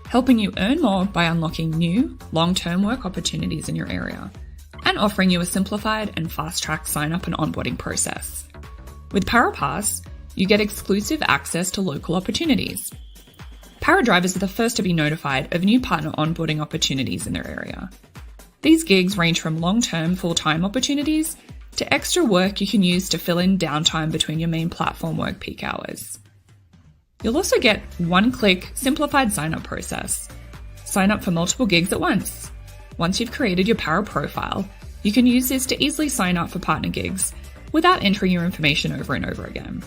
helping you earn more by unlocking new, long-term work opportunities in your area, and offering you a simplified and fast-track sign-up and onboarding process. With ParaPass, you get exclusive access to local opportunities. Para drivers are the first to be notified of new partner onboarding opportunities in their area. These gigs range from long-term full-time opportunities to extra work you can use to fill in downtime between your main platform work peak hours. You'll also get one-click simplified sign-up process. Sign up for multiple gigs at once. Once you've created your Para profile, you can use this to easily sign up for partner gigs without entering your information over and over again.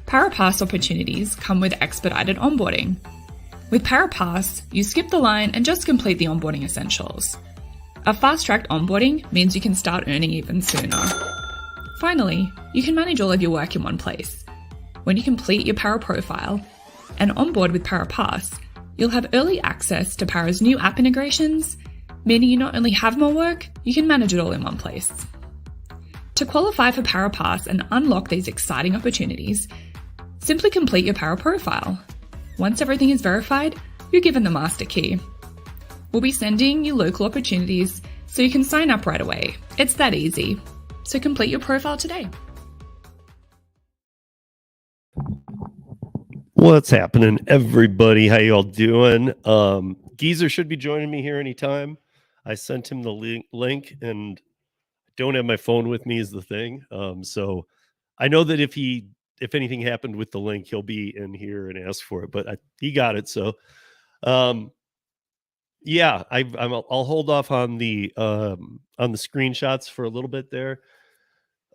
ParaPass opportunities come with expedited onboarding. With ParaPass, you skip the line and just complete the onboarding essentials. A fast-tracked onboarding means you can start earning even sooner. Finally, you can manage all of your work in one place. When you complete your Para profile and onboard with ParaPass, you'll have early access to Para's new app integrations, meaning you not only have more work, you can manage it all in one place. To qualify for ParaPass and unlock these exciting opportunities, simply complete your Para profile. Once everything is verified, you're given the master key. We'll be sending you local opportunities so you can sign up right away. It's that easy. So complete your profile today. What's happening, everybody? How y'all doing? Geezer should be joining me here anytime. I sent him the link, and I don't have my phone with me is the thing. So I know that if anything happened with the link, he'll be in here and ask for it, but he got it. So, yeah, I'll hold off on the screenshots for a little bit there.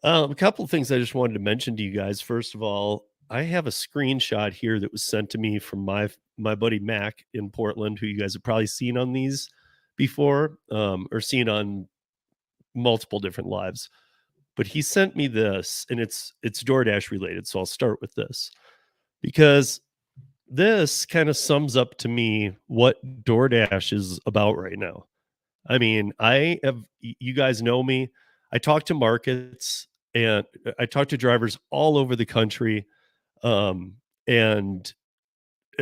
A couple of things I just wanted to mention to you guys. First of all, I have a screenshot here that was sent to me from my buddy Mac in Portland, who you guys have probably seen on these before, or seen on multiple different lives. But he sent me this, and it's DoorDash related, so I'll start with this because this kind of sums up to me what DoorDash is about right now. I mean, you guys know me. I talk to markets and I talk to drivers all over the country.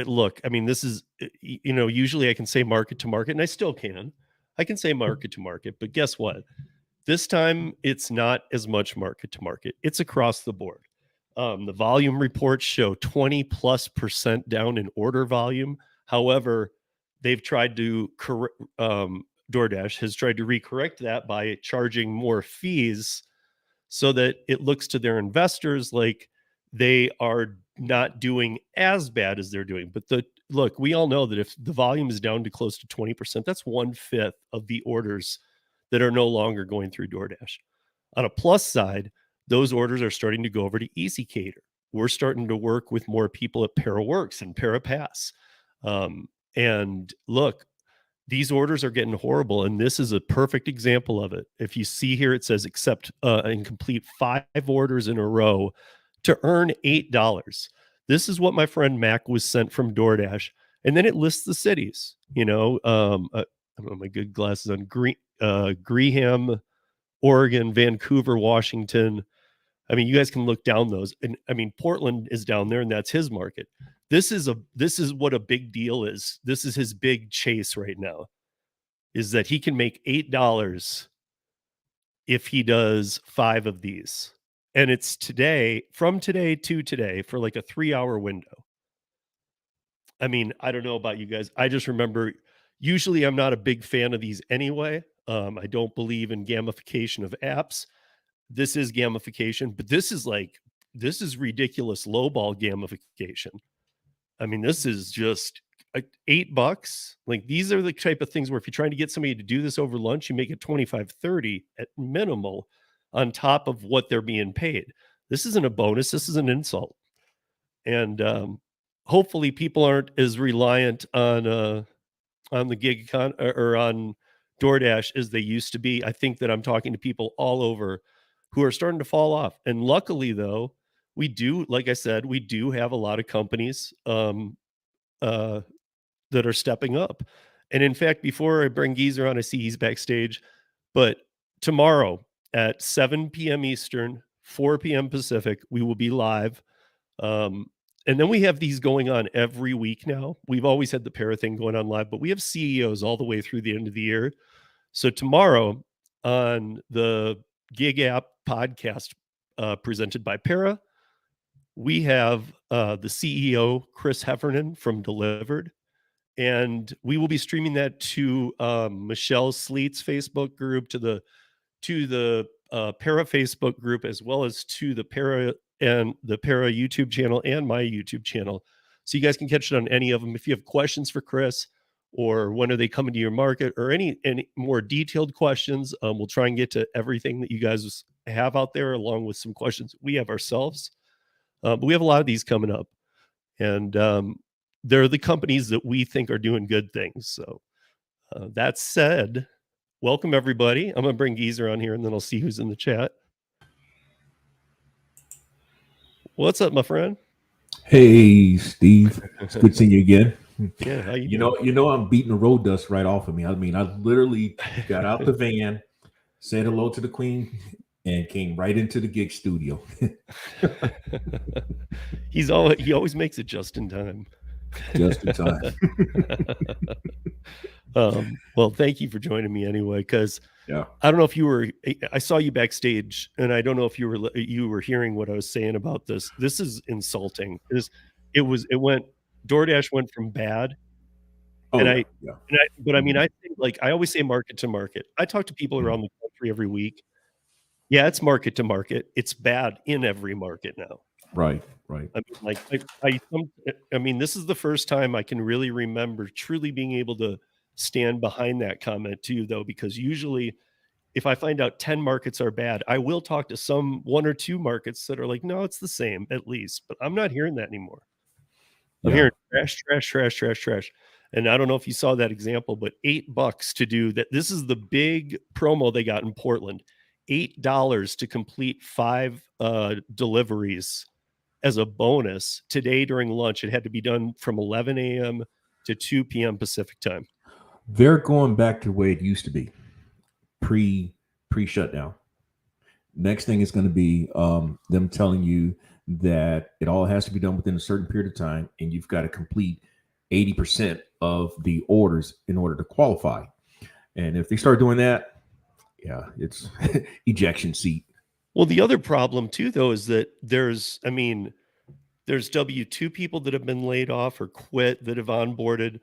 Look, I mean, this is, usually I can say market to market, and I still can. I can say market to market, but guess what? This time it's not as much market to market. It's across the board. The volume reports show 20+% down in order volume. However, they've tried to DoorDash has tried to recorrect that by charging more fees so that it looks to their investors like they are not doing as bad as they're doing. But look, we all know that if the volume is down to close to 20%, that's 1/5 of the orders that are no longer going through DoorDash. On a plus side, those orders are starting to go over to EasyCater. We're starting to work with more people at ParaWorks and ParaPass. And look, these orders are getting horrible, and this is a perfect example of it. If you see here, it says accept and complete 5 orders in a row to earn $8. This is what my friend Mac was sent from DoorDash, and then it lists the cities. I don't know my good glasses on. Graham, Oregon, Vancouver, Washington. I mean, you guys can look down those, and I mean, Portland is down there, and that's his market. This is what a big deal is. This is his big chase right now, is that he can make $8 if he does 5 of these. And it's from today to today for like a 3-hour window. I mean, I don't know about you guys. I just remember, usually I'm not a big fan of these anyway. I don't believe in gamification of apps. This is gamification, but this is ridiculous lowball gamification. I mean, this is just $8. Like, these are the type of things where if you're trying to get somebody to do this over lunch, you make it 25, 30 at minimal on top of what they're being paid. This isn't a bonus. This is an insult. And hopefully people aren't as reliant on the gig econ or on DoorDash as they used to be. I think that I'm talking to people all over who are starting to fall off. And luckily, though, we do, like I said, we do have a lot of companies that are stepping up. And in fact, before I bring Geezer on, I see he's backstage, but tomorrow at 7 p.m. Eastern, 4 p.m. Pacific, we will be live. And then we have these going on every week now. We've always had the para thing going on live, but we have CEOs all the way through the end of the year. So tomorrow on the Gig App podcast presented by Para, we have the CEO, Chris Heffernan from Delivered. And we will be streaming that to Michelle Sleet's Facebook group, to the Para Facebook group, as well as to the Para YouTube channel and my YouTube channel. So you guys can catch it on any of them. If you have questions for Chris, or when are they coming to your market, or any more detailed questions, we'll try and get to everything that you guys have out there, along with some questions we have ourselves. But we have a lot of these coming up, and they're the companies that we think are doing good things. So that said, welcome everybody. I'm going to bring Geezer on here, and then I'll see who's in the chat. What's up, my friend? Hey, Steve. It's good seeing you again. Yeah, how you doing? You know, I'm beating the road dust right off of me. I mean, I literally got out the van, said hello to the Queen, and came right into the gig studio. He always makes it just in time. Just in time. Well, thank you for joining me anyway, because yeah, I don't know if I saw you backstage, and I don't know if you were hearing what I was saying about this. This is insulting. DoorDash went from bad. but I mean, I think, like, I always say market to market. I talk to people around the country every week. Yeah, it's market to market. It's bad in every market now. Right. I mean, this is the first time I can really remember truly being able to stand behind that comment too, though, because usually if I find out 10 markets are bad, I will talk to one or two markets that are like, no, it's the same at least, but I'm not hearing that anymore. I'm hearing trash. And I don't know if you saw that example, but $8 to do that. This is the big promo they got in Portland. $8 to complete 5 deliveries as a bonus today during lunch. It had to be done from 11 a.m. to 2 p.m. Pacific time. They're going back to the way it used to be pre-shutdown. Next thing is going to be them telling you that it all has to be done within a certain period of time, and you've got to complete 80% of the orders in order to qualify. And if they start doing that, yeah, it's ejection seat. Well, the other problem too, though, is that there's W-2 people that have been laid off or quit that have onboarded.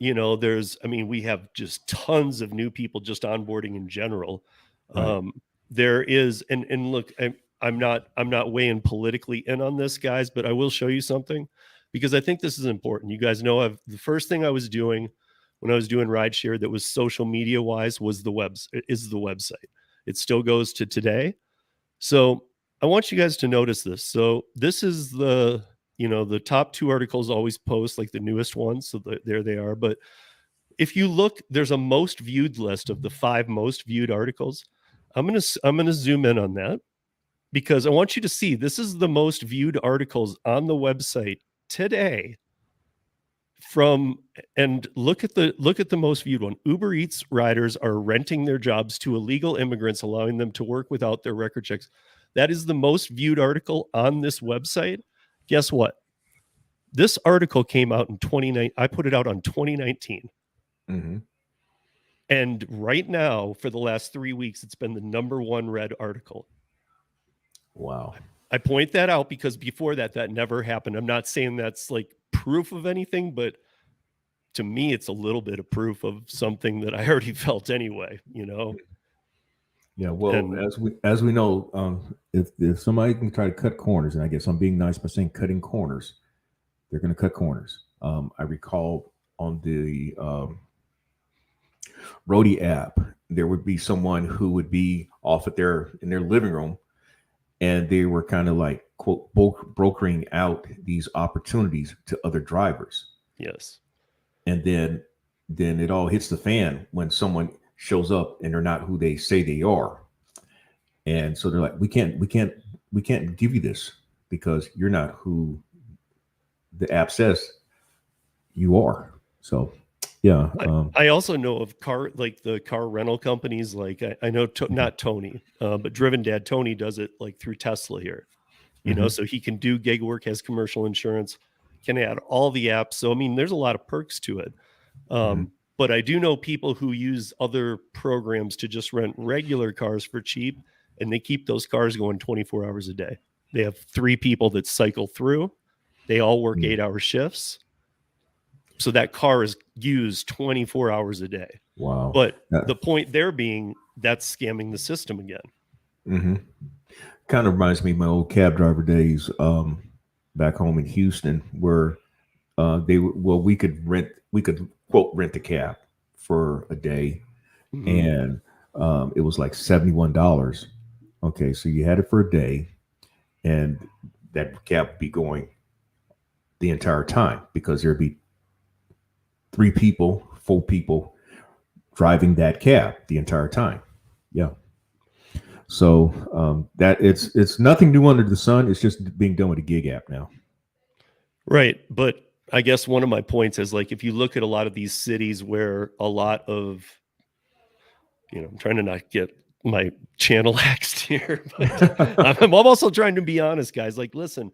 We have just tons of new people just onboarding in general. Right. There is, and look, I'm not weighing politically in on this, guys, but I will show you something, because I think this is important. You guys know the first thing I was doing when I was doing rideshare that was social media wise was the website. It still goes to today. So I want you guys to notice this. So this is the top 2 articles always post, like the newest ones. So there they are. But if you look, there's a most viewed list of the 5 most viewed articles. I'm gonna zoom in on that, because I want you to see this is the most viewed articles on the website today. And look at the most viewed one. Uber Eats riders are renting their jobs to illegal immigrants, allowing them to work without their record checks. That is the most viewed article on this website. Guess what? This article came out in 2019. I put it out on 2019. Mm-hmm. And right now, for the last 3 weeks, it's been the number 1 read article. Wow. I point that out because before that never happened. I'm not saying that's like proof of anything, but to me, it's a little bit of proof of something that I already felt anyway, Yeah, well, as we know, if somebody can try to cut corners, and I guess I'm being nice by saying cutting corners, they're going to cut corners. I recall on the Roadie app, there would be someone who would be off in their living room, and they were kind of like, quote, brokering out these opportunities to other drivers. Yes. And then it all hits the fan when someone shows up and they're not who they say they are. And so they're like, we can't give you this because you're not who the app says you are. So yeah. I also know of the car rental companies. Like I know not Tony, but Driven Dad Tony does it like through Tesla here. you know, so he can do gig work, has commercial insurance, can add all the apps. So, I mean, there's a lot of perks to it. But I do know people who use other programs to just rent regular cars for cheap, and they keep those cars going 24 hours a day. They have 3 people that cycle through. They all work 8-hour shifts. So that car is used 24 hours a day. Wow. But the point there being, that's scamming the system again. Kind of reminds me of my old cab driver days back home in Houston, where we could quote rent a cab for a day, and it was like $71. Okay, so you had it for a day, and that cab would be going the entire time because there'd be 3 people, 4 people driving that cab the entire time. Yeah. So that it's nothing new under the sun. It's just being done with a gig app now. Right. But I guess one of my points is, like, if you look at a lot of these cities where a lot of, you know, I'm trying to not get my channel axed here, but I'm also trying to be honest, guys. Like, listen,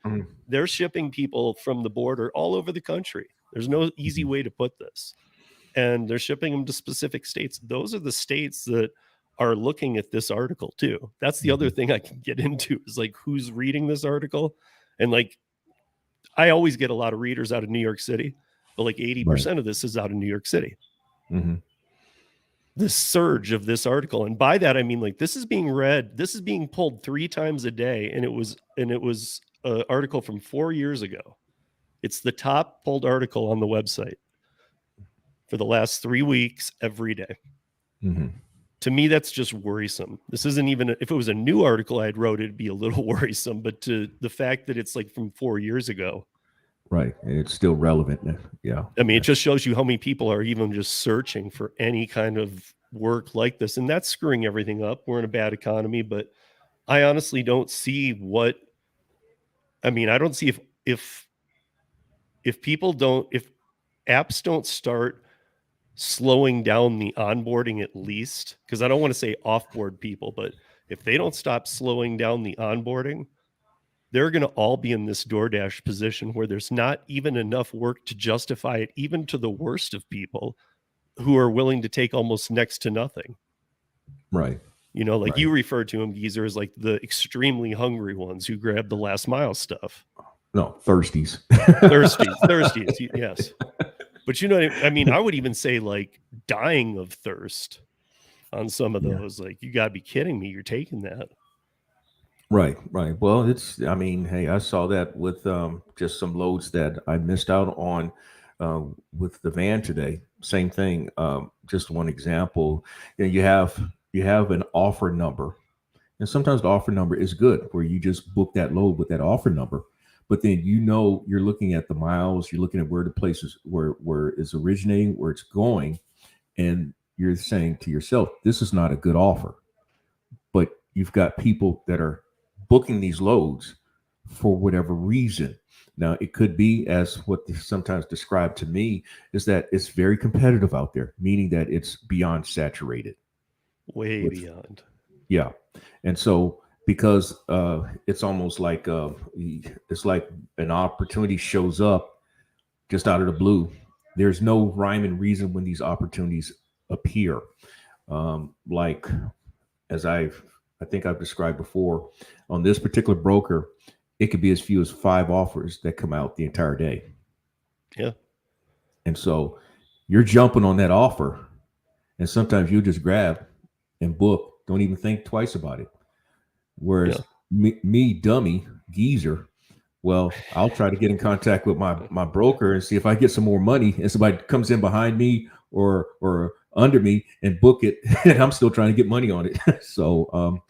they're shipping people from the border all over the country. There's no easy way to put this. And they're shipping them to specific states. Those are the states that are looking at this article too. That's the other thing I can get into, is like, who's reading this article. And like, I always get a lot of readers out of New York City, but like 80% of this is out of New York City. The surge of this article. And by that, I mean, like, this is being read, this is being pulled 3 times a day. And it was an article from 4 years ago. It's the top pulled article on the website for the last 3 weeks, every day. To me, that's just worrisome. This isn't even, if it was a new article I had wrote, it'd be a little worrisome, but to the fact that it's like from 4 years ago. Right. And it's still relevant. Yeah. I mean, it just shows you how many people are even just searching for any kind of work like this. And that's screwing everything up. We're in a bad economy, but I honestly don't see what, I mean, I don't see if apps don't start slowing down the onboarding, at least, because I don't want to say offboard people, but if they don't stop slowing down the onboarding, they're going to all be in this DoorDash position where there's not even enough work to justify it, even to the worst of people who are willing to take almost next to nothing. Right. You know, like you referred to them, Geezer, as like the extremely hungry ones who grab the last mile stuff. No, thirsties. thirsties. Yes. But you know, I mean, I would even say like dying of thirst on some of those. Like, you got to be kidding me. You're taking that. Right. Well, I mean, hey, I saw that with just some loads that I missed out on with the van today. Same thing. Just one example. You know, you have an offer number, and sometimes the offer number is good, where you just book that load with that offer number. But then, you know, you're looking at the miles, you're looking at where the place is, where it's originating, where it's going, and you're saying to yourself, this is not a good offer. But you've got people that are booking these loads for whatever reason. Now, it could be, as what they sometimes described to me, is that it's very competitive out there, meaning that it's beyond saturated. Way beyond. Yeah. And so, because it's almost like it's like an opportunity shows up just out of the blue. There's no rhyme and reason when these opportunities appear. Like, as I think I've described before, on this particular broker, it could be as few as 5 offers that come out the entire day. Yeah. And so you're jumping on that offer, and sometimes you just grab and book, don't even think twice about it. Whereas me, dummy, geezer, well, I'll try to get in contact with my broker and see if I get some more money, and somebody comes in behind me or under me and book it, and I'm still trying to get money on it. So,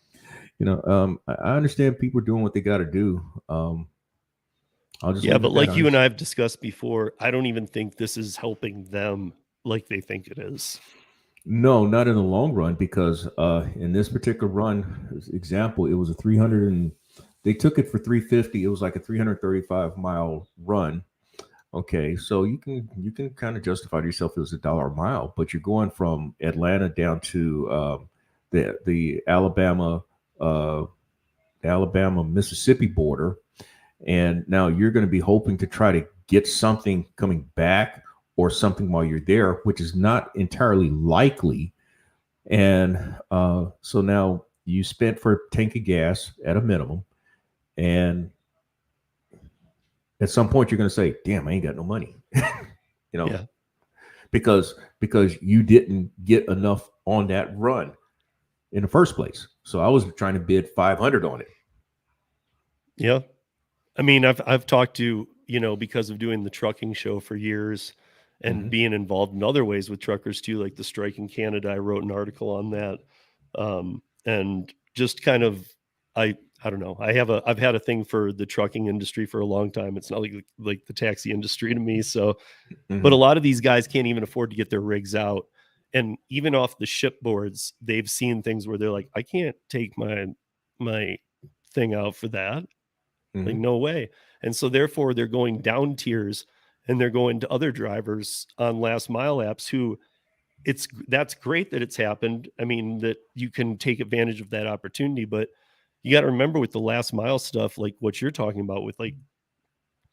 I understand people are doing what they got to do. But like you and I have discussed before, I don't even think this is helping them like they think it is. No, not in the long run, because in this particular run example, it was a 300 and they took it for 350. It was like a 335-mile run. Okay, so you can kind of justify to yourself it was $1 a mile, but you're going from Atlanta down to the Alabama Mississippi border, And now you're going to be hoping to try to get something coming back or something while you're there, which is not entirely likely. And so now you spent for a tank of gas at a minimum. And at some point you're going to say, damn, I ain't got no money, Yeah. because you didn't get enough on that run in the first place. So I was trying to bid 500 on it. Yeah. I mean, I've talked to, because of doing the trucking show for years and being involved in other ways with truckers too, like the strike in Canada. I wrote an article on that. And just kind of, I don't know. I've had a thing for the trucking industry for a long time. It's not like the taxi industry to me. So, but a lot of these guys can't even afford to get their rigs out. And even off the shipboards, they've seen things where they're like, I can't take my thing out for that. Like, no way. And so therefore they're going down tiers and they're going to other drivers on last mile apps who that's great that it's happened. I mean, that you can take advantage of that opportunity, but you got to remember with the last mile stuff, like what you're talking about with like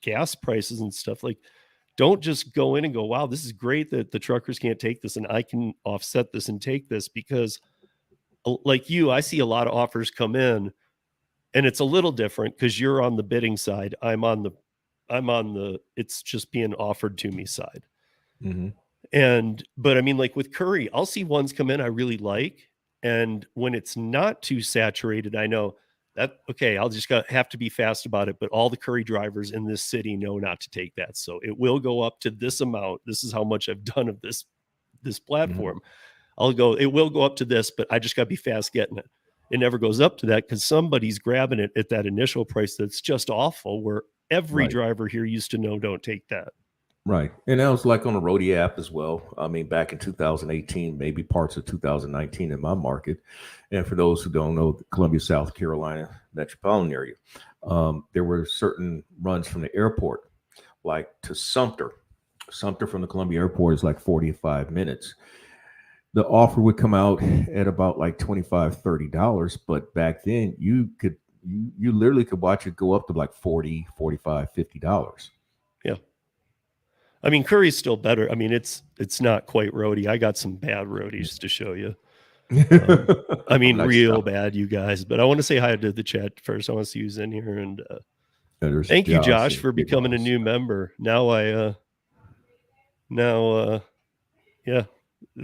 gas prices and stuff, like don't just go in and go, wow, this is great that the truckers can't take this and I can offset this and take this, because like I see a lot of offers come in. And it's a little different because you're on the bidding side. I'm on the it's just being offered to me side. But I mean, like with Courier, I'll see ones come in I really like. And when it's not too saturated, I know that, okay, I'll just have to be fast about it. But all the Courier drivers in this city know not to take that. So it will go up to this amount. This is how much I've done of this platform. It will go up to this, but I just got to be fast getting it. It never goes up to that because somebody's grabbing it at that initial price that's just awful, where every driver here used to know, don't take that. Right. And that was like on the Roadie app as well. I mean, back in 2018, maybe parts of 2019 in my market. And for those who don't know, the Columbia, South Carolina metropolitan area, there were certain runs from the airport, like to Sumter. Sumter from the Columbia airport is like 45 minutes. The offer would come out at about like $25, $30. But back then you literally could watch it go up to like $40, $45, $50. Yeah. I mean, Curry's still better. I mean, it's not quite roadie. I got some bad roadies to show you. I mean, real bad, you guys. But I want to say hi to the chat first. I want to see who's in here. And thank you, Josh, for becoming a new member. Now yeah.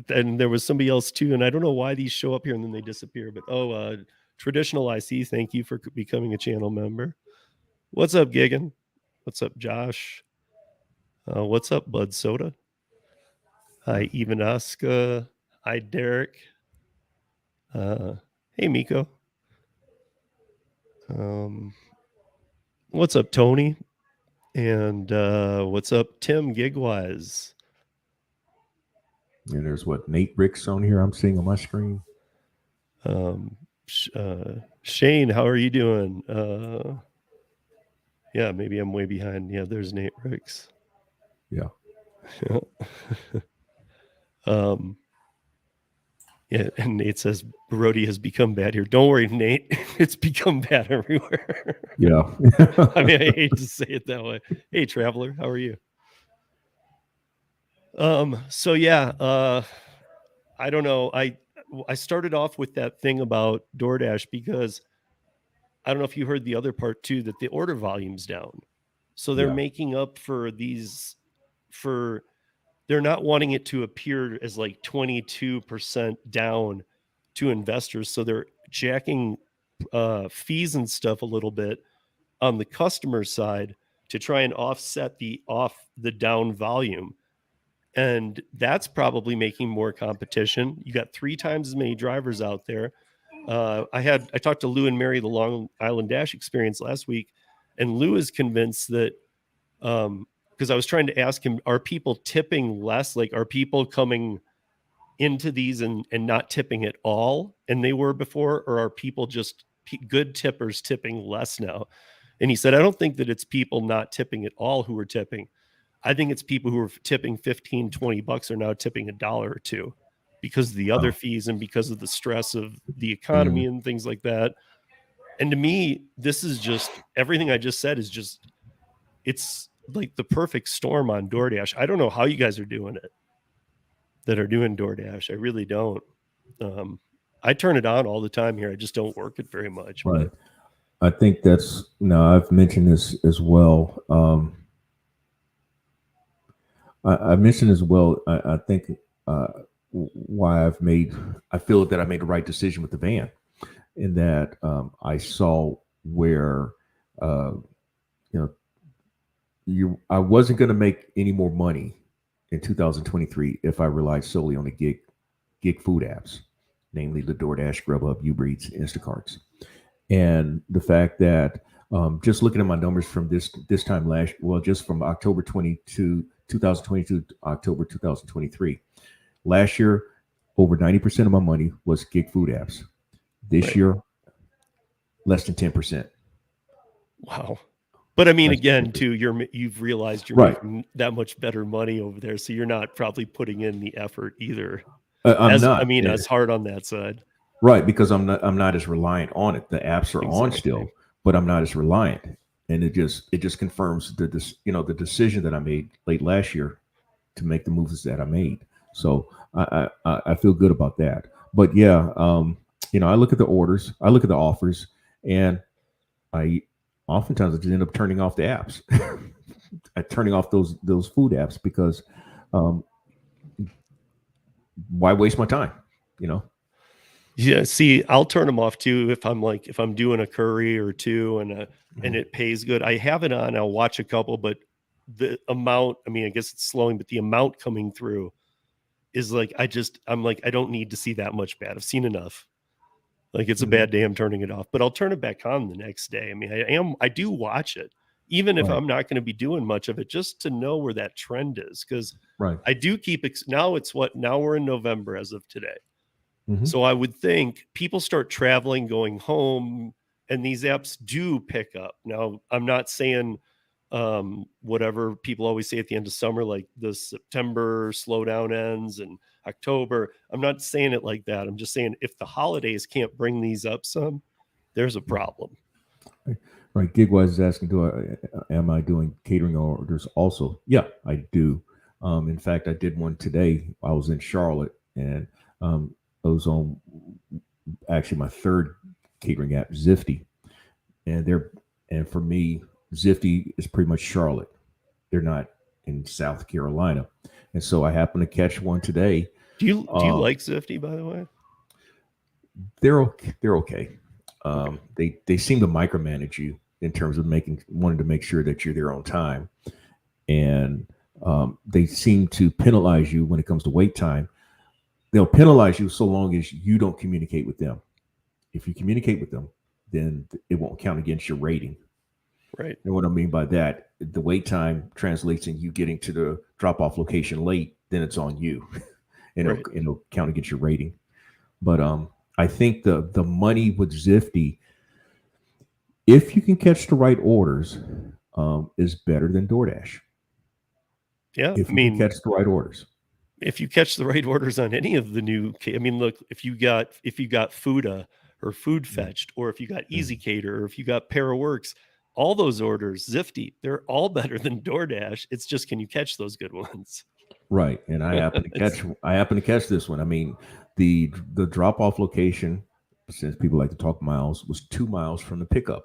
And there was somebody else too, and I don't know why these show up here and then they disappear. But Traditional IC, thank you for becoming a channel member. What's up, Gigan? What's up, Josh? What's up, Bud Soda? Hi, Ivanaska. Hi, Derek. Hey, Miko. What's up, Tony? And what's up, Tim Gigwise? And there's Nate Ricks on here I'm seeing on my screen. Shane, how are you doing? Yeah, maybe I'm way behind. Yeah, there's Nate Ricks. Yeah. Yeah, and Nate says Brody has become bad here. Don't worry, Nate. It's become bad everywhere. Yeah. I mean, I hate to say it that way. Hey, Traveler, how are you? So yeah, I don't know. I started off with that thing about DoorDash because I don't know if you heard the other part too, that the order volume's down. So they're making up for they're not wanting it to appear as like 22% down to investors. So they're jacking fees and stuff a little bit on the customer side to try and offset the down volume. And that's probably making more competition. You got 3 times as many drivers out there. I talked to Lou and Mary, the Long Island Dash experience last week, and Lou is convinced that, because I was trying to ask him, are people tipping less? Like, are people coming into these and not tipping at all? And they were before, or are people just good tippers tipping less now? And he said, I don't think that it's people not tipping at all who are tipping. I think it's people who are tipping $15-$20 are now tipping $1 or $2 because of the other fees and because of the stress of the economy and things like that. And to me, this is just everything I just said is just, it's like the perfect storm on DoorDash. I don't know how you guys are doing it that are doing DoorDash. I really don't. I turn it on all the time here. I just don't work it very much. Right. I think that's, I've mentioned this as well. I mentioned as well, I think why I feel that I made the right decision with the van, in that I saw where, I wasn't going to make any more money in 2023 if I relied solely on the gig food apps, namely the DoorDash, Grubhub, Uber Eats, Instacarts. And the fact that just looking at my numbers from this time just from October 2022 to October 2023, last year, over 90% of my money was gig food apps. This year, less than 10%. Wow. But I mean, again, too, you've realized you're making that much better money over there, so you're not probably putting in the effort either. I'm not. I mean, as hard on that side. Right, because I'm not as reliant on it. The apps are on still, but I'm not as reliant, and it just confirms the decision that I made late last year to make the moves that I made. So I feel good about that. But yeah, I look at the orders, I look at the offers, and I oftentimes I just end up turning off the apps, turning off those food apps, because why waste my time, Yeah, see, I'll turn them off too if I'm doing a curry or two and it pays good. I have it on, I'll watch a couple, but the amount, I mean, I guess it's slowing, but the amount coming through is like, I'm like, I don't need to see that much bad. I've seen enough. Like, it's a bad day, I'm turning it off, but I'll turn it back on the next day. I mean, I do watch it, even if I'm not going to be doing much of it, just to know where that trend is. Cause I do keep, now we're in November as of today. So I would think people start traveling, going home, and these apps do pick up. Now, I'm not saying whatever people always say at the end of summer, like the September slowdown ends and October. I'm not saying it like that. I'm just saying if the holidays can't bring these up some, there's a problem. Right. Gigwise is asking, am I doing catering orders also? Yeah, I do. In fact, I did one today. I was in Charlotte, and I was on actually my third catering app, Zifty, and for me, Zifty is pretty much Charlotte. They're not in South Carolina, and so I happened to catch one today. Do you like Zifty, by the way? They're okay. They seem to micromanage you in terms of wanting to make sure that you're there on time, and they seem to penalize you when it comes to wait time. They'll penalize you so long as you don't communicate with them. If you communicate with them, then it won't count against your rating. Right. And what I mean by that, the wait time translates in you getting to the drop-off location late, then it's on you. And it'll count against your rating. But I think the money with Zifty, if you can catch the right orders, is better than DoorDash. Yeah. If you can catch the right orders. If you catch the right orders on any of the new, I mean, look, if you got Fuda or Food Fetched, or if you got Easy Cater, or if you got Paraworks, all those orders, Zifty, they're all better than DoorDash. It's just, can you catch those good ones? Right. And I happen to catch this one. I mean, the drop-off location, since people like to talk miles, was 2 miles from the pickup.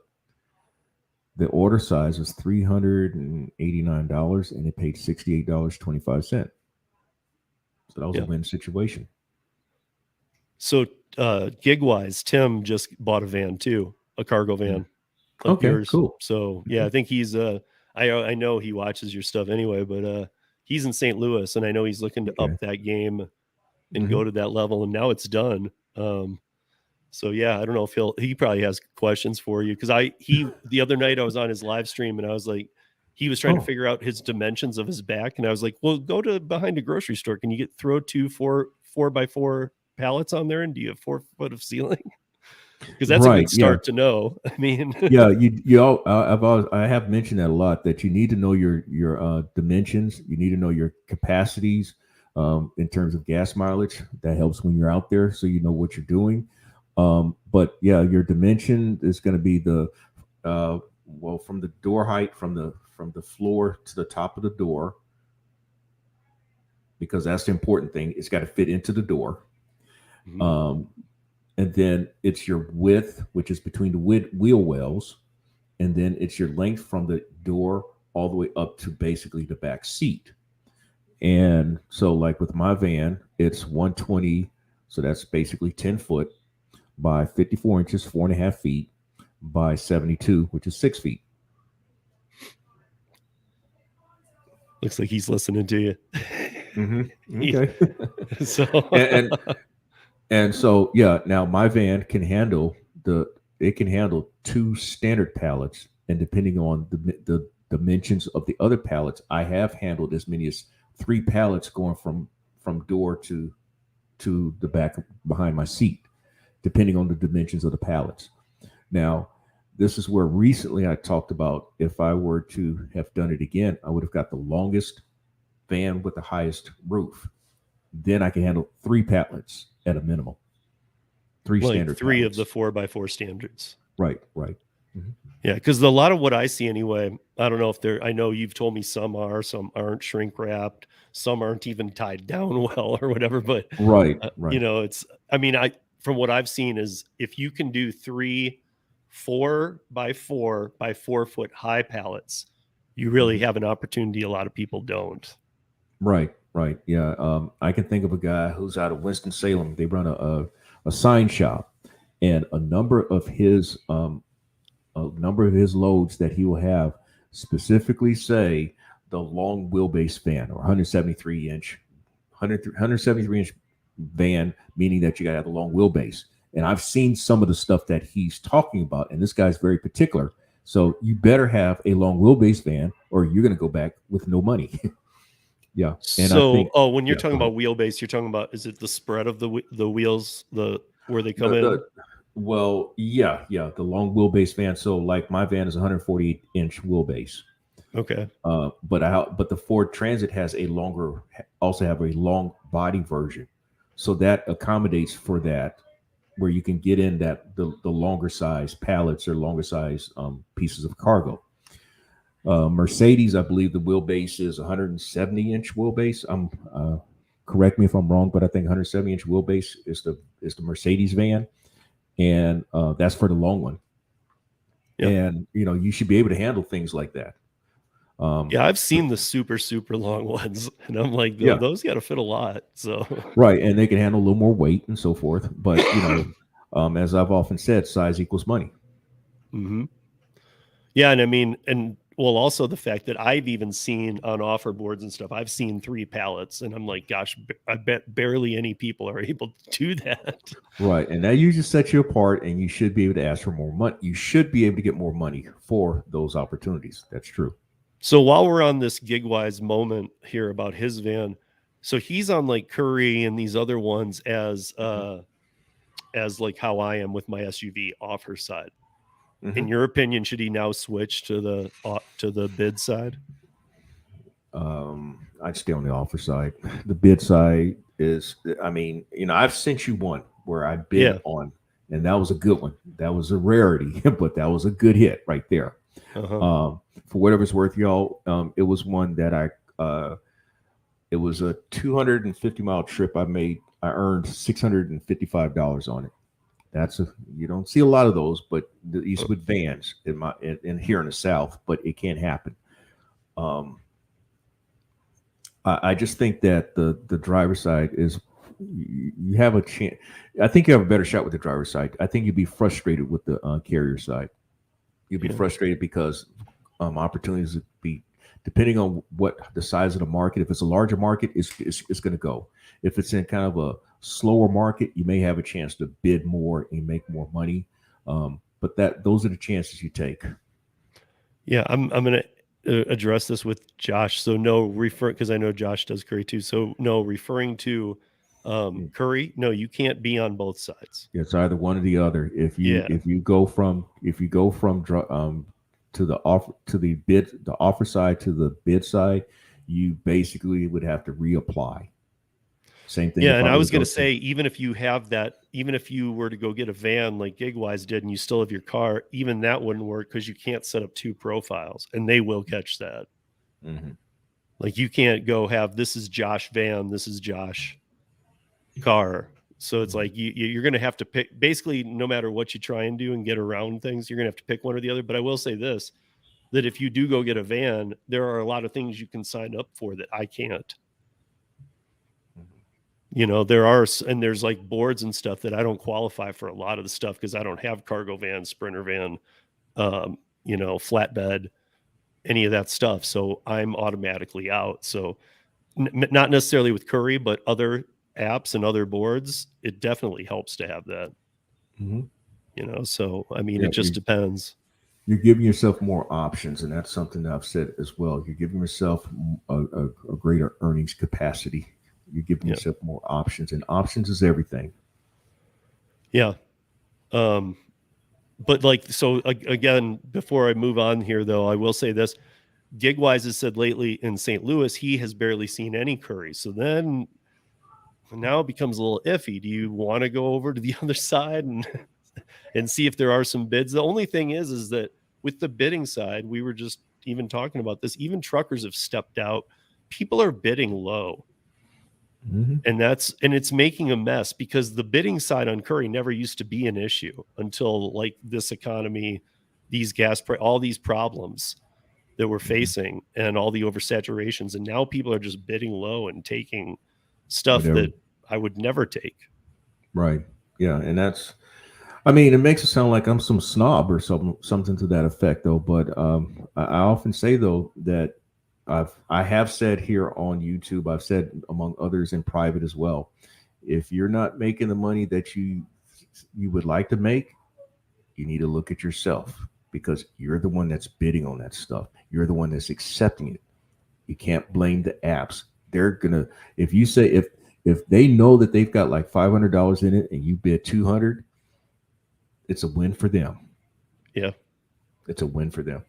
The order size was $389, and it paid $68.25. So that was a win situation. So gig-wise, Tim just bought a van too, a cargo van. Okay, yours. Cool. So yeah, I think he's I know he watches your stuff anyway, but he's in St. Louis, and I know he's looking to up that game and go to that level, and now it's done. So yeah, I don't know if he probably has questions for you, because the other night I was on his live stream, and I was like, he was trying to figure out his dimensions of his back, and I was like, well, go to behind a grocery store. Can you throw 2 4x4 pallets on there, and do you have 4 foot of ceiling? Because that's a good start to know. I mean, yeah, I have mentioned that a lot, that you need to know your dimensions. You need to know your capacities in terms of gas mileage. That helps when you're out there, so you know what you're doing. But yeah, your dimension is going to be the from the door height from the floor to the top of the door, because that's the important thing. It's got to fit into the door. Mhm. And then it's your width, which is between the wheel wells, and then it's your length from the door all the way up to basically the back seat. And so, like with my van, it's 120, so that's basically 10 foot by 54 inches, 4.5 feet by 72, which is 6 feet. Looks like he's listening to you. Okay. So and so yeah, now my van can handle it can handle 2 standard pallets, and depending on the dimensions of the other pallets, I have handled as many as 3 pallets going from door to the back behind my seat, depending on the dimensions of the pallets. Now, this is where recently I talked about, if I were to have done it again, I would have got the longest van with the highest roof. Then I can handle 3 pallets at a minimum. Three like standard 3 pallets. of the 4x4 standards. Right. Yeah, because a lot of what I see anyway, I don't know if they're, I know you've told me some are, some aren't shrink wrapped, some aren't even tied down well or whatever. But Right. it's, I mean, from what I've seen is if you can do 3 4x4 high pallets, you really have an opportunity. A lot of people don't. Right. Yeah. I can think of a guy who's out of Winston-Salem. They run a sign shop, and a number of his loads that he will have specifically say the long wheelbase van, or 173 inch van, meaning that you got to have a long wheelbase. And I've seen some of the stuff that he's talking about, and this guy's very particular. So you better have a long wheelbase van, or you're going to go back with no money. Yeah. And so, I think, when you're yeah, talking go about wheelbase, you're talking about, is it the spread of the wheels, where they come ahead. in? Well, yeah, the long wheelbase van. So, like my van is 148 inch wheelbase. Okay. But the Ford Transit has also have a long body version, so that accommodates for that, where you can get in that the longer size pallets or longer size pieces of cargo. Mercedes, I believe the wheelbase is 170 inch wheelbase. Correct me if I'm wrong, but I think 170 inch wheelbase is the Mercedes van, and that's for the long one. Yep. And you should be able to handle things like that. Yeah, I've seen the super long ones, and I'm like, Yeah. those got to fit a lot. So Right, and they can handle a little more weight and so forth. But as I've often said, size equals money. Mm-hmm. Yeah, and I mean, and well, also the fact that I've even seen on offer boards and stuff, I've seen 3 pallets, and I'm like, gosh, I bet barely any people are able to do that. Right, and that usually sets you apart, and you should be able to ask for more money. You should be able to get more money for those opportunities. That's true. So while we're on this Gigwise moment here about his van, so he's on like Courier and these other ones as like how I am with my SUV offer side. In your opinion, should he now switch to the bid side? I'd stay on the offer side. The bid side is, I mean, I've sent you one where I bid on, and that was a good one. That was a rarity, but that was a good hit right there. For whatever it's worth, y'all, it was one that it was a 250-mile trip I made. I earned $655 on it. You don't see a lot of those, but the Eastwood vans in here in the South, but it can't happen. I just think that the driver's side is, you have a chance. I think you have a better shot with the driver's side. I think you'd be frustrated with the carrier side. You'd be frustrated because opportunities would be, depending on what the size of the market. If it's a larger market, it's going to go. If it's in kind of a slower market, you may have a chance to bid more and make more money. But those are the chances you take. Yeah, I'm going to address this with Josh. So no because I know Josh does Curry too. So no, referring to Curry, no, you can't be on both sides. It's either one or the other. If you go from to the offer side to the bid side, you basically would have to reapply. Same thing. Yeah, if and I were was to go going to say, even if you have that, even if you were to go get a van like Gigwise did, and you still have your car, even that wouldn't work because you can't set up 2 profiles, and they will catch that. Mhm. Like you can't go have this is Josh van, this is Josh car. So it's like you're going to have to pick. Basically, no matter what you try and do and get around things, you're going to have to pick one or the other. But I will say this: that if you do go get a van, there are a lot of things you can sign up for that I can't. You know, there's like boards and stuff that I don't qualify for a lot of the stuff because I don't have cargo van, sprinter van, flatbed, any of that stuff. So I'm automatically out. So not necessarily with Courier, but other apps and other boards, it definitely helps to have that. Mhm. So I mean, Yeah, it just depends. you're giving yourself more options, and that's something that I've said as well. You're giving yourself a greater earnings capacity. You're giving Yeah. yourself more options, and options is everything. Yeah. But like, so again, before I move on here, though, I will say this: Gigwise has said lately in St. Louis, he has barely seen any Curry. So then now it becomes a little iffy. Do you want to go over to the other side and see if there are some bids? The only thing is that with the bidding side, we were just even talking about this, even truckers have stepped out. People are bidding low. Mm-hmm. And it's making a mess because the bidding side on Curry never used to be an issue until like this economy, these all these problems that we're facing and all the oversaturations. And now people are just bidding low and taking stuff Whatever. that I would never take. Right. Yeah. And I mean, it makes it sound like I'm some snob or something to that effect, though. But I often say, though, that I have said here on YouTube, I've said among others in private as well, if you're not making the money that you would like to make, you need to look at yourself, because you're the one that's bidding on that stuff. You're the one that's accepting it. You can't blame the apps. They're gonna, if you say, if they know that they've got like $500 in it and you bid 200, it's a win for them. Yeah. It's a win for them.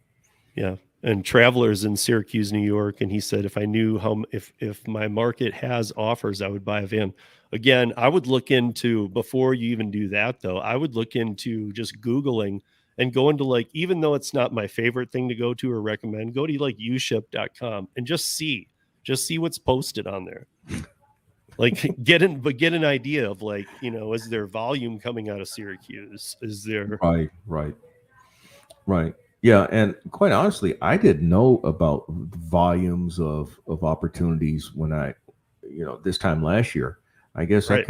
Yeah. And Traveler's in Syracuse, New York, and he said, if I knew if my market has offers, I would buy a van. Again, I would look into, before you even do that, though, I would look into just Googling and go into, like, even though it's not my favorite thing to go to or recommend, go to like uship.com and just see what's posted on there. Like get an idea of, like, is there volume coming out of Syracuse? Is there Right. Yeah, and quite honestly, I didn't know about volumes of opportunities when I, this time last year. I guess right.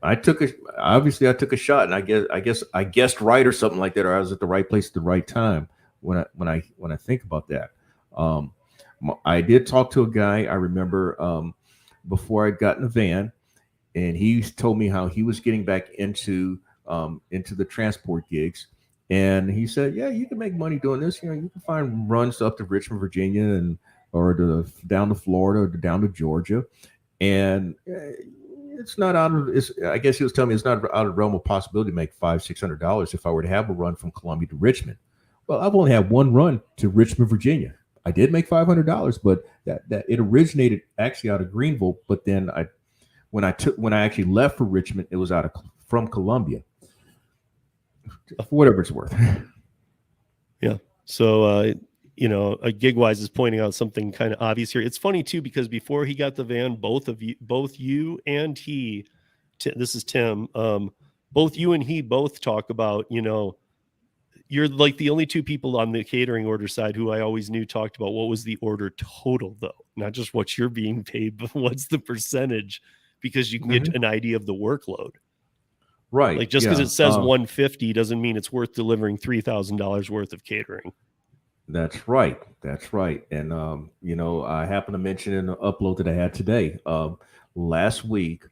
I took a shot, and I guess I guessed right or something like that, or I was at the right place at the right time when I think about that. I did talk to a guy I remember before I got in the van, and he told me how he was getting back into the transport gigs. And he said, "Yeah, you can make money doing this. You can find runs up to Richmond, Virginia, or down to Florida, or down to Georgia, and it's not out of. I guess he was telling me it's not out of the realm of possibility to make $500-600 if I were to have a run from Columbia to Richmond. Well, I've only had one run to Richmond, Virginia. I did make $500, but that it originated actually out of Greenville. But then when I actually left for Richmond, it was from Columbia." For whatever it's worth. Yeah. So, Gigwise is pointing out something kind of obvious here. It's funny too, because before he got the van, both you and he, this is Tim, both you and he both talk about, you're like the only two people on the catering order side who I always knew talked about what was the order total, though, not just what you're being paid, but what's the percentage, because you can get an idea of the workload. Right. Like, just because it says 150 doesn't mean it's worth delivering $3,000 worth of catering. That's right. And I happen to mention in the upload that I had today, last week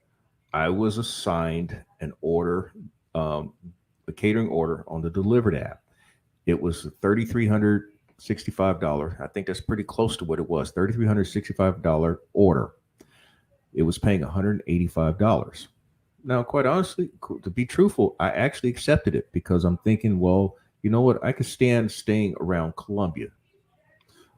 I was assigned an order, a catering order on the Delivered app. It was $3,365. I think that's pretty close to what it was. $3,365 order. It was paying $185. Now, quite honestly, to be truthful, I actually accepted it because I'm thinking, well, you know what? I could stand staying around Columbia.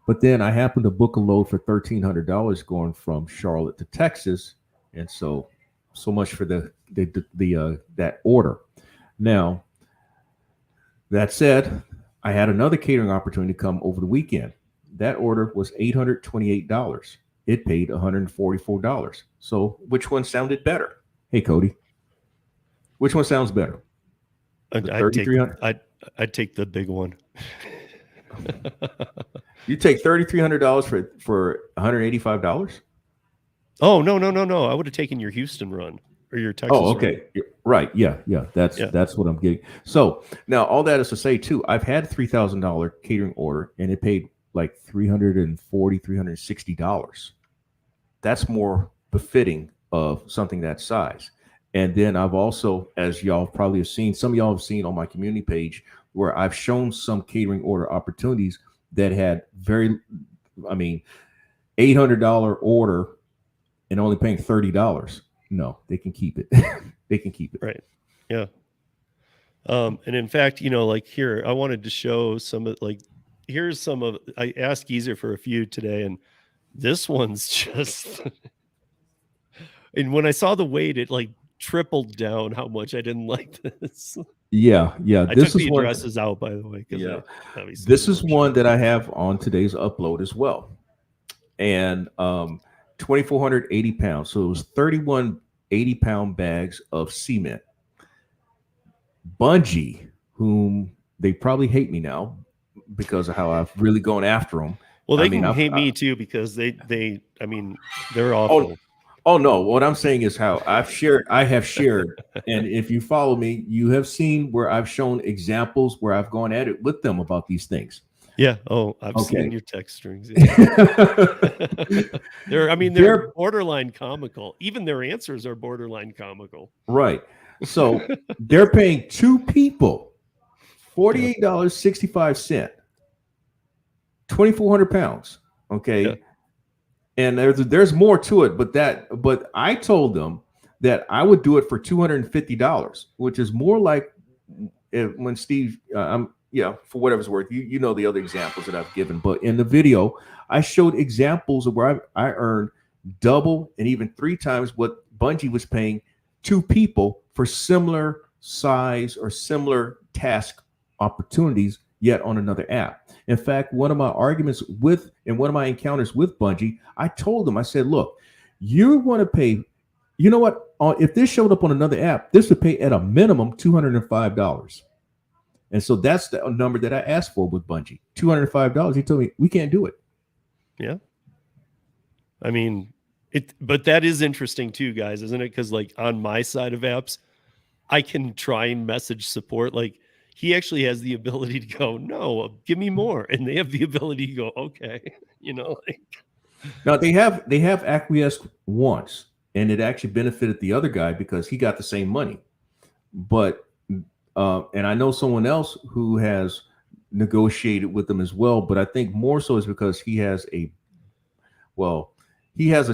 But then I happened to book a load for $1,300 going from Charlotte to Texas. And so So much for the that order. Now, that said, I had another catering opportunity come over the weekend. That order was $828. It paid $144. So which one sounded better? Hey, Cody, which one sounds better? I'd take the big one. You take $3,300 for $185? Oh, no. I would have taken your Houston run or your Texas Oh, okay. run. Right. Yeah. That's what I'm getting. So now all that is to say too, I've had $3,000 catering order and it paid like $340, $360. That's more befitting of something that size. And then I've also, as y'all probably have seen, some of y'all have seen on my community page where I've shown some catering order opportunities that had $800 order and only paying $30. No, they can keep it. They can keep it. Right. Yeah. And in fact, like here, I wanted to show some of here's some of, I asked Geezer for a few today, and this one's just, and when I saw the weight, it like tripled down how much I didn't like this. Yeah. I took the addresses out, by the way. Yeah. This is one that I have on today's upload as well. And 2,480 pounds. So it was 31 80-pound bags of cement. Bungie, whom they probably hate me now because of how I've really gone after them. Well, they can hate me too because they're awful. Oh no, what I'm saying is how I have shared, and if you follow me, you have seen where I've shown examples where I've gone at it with them about these things. Yeah. Oh, I've seen your text strings. Yeah. They're borderline comical. Even their answers are borderline comical. Right. So they're paying two people $48.65, 2,400 pounds. Okay. Yeah. And there's more to it, but I told them that I would do it for $250, which is more like when Steve, for whatever it's worth, you know the other examples that I've given. But in the video, I showed examples of where I earned double and even 3 times what Bungie was paying 2 people for similar size or similar task opportunities, yet on another app. In fact, one of my arguments and one of my encounters with Bungie, I told them, I said, look, you want to pay, you know what? If this showed up on another app, this would pay at a minimum $205. And so that's the number that I asked for with Bungie, $205. He told me we can't do it. Yeah. I mean, but that is interesting too, guys, isn't it? Because like on my side of apps, I can try and message support. Like he actually has the ability to go, no, give me more. And they have the ability to go, okay. Now they have acquiesced once, and it actually benefited the other guy because he got the same money. But and I know someone else who has negotiated with them as well, but I think more so is because he has a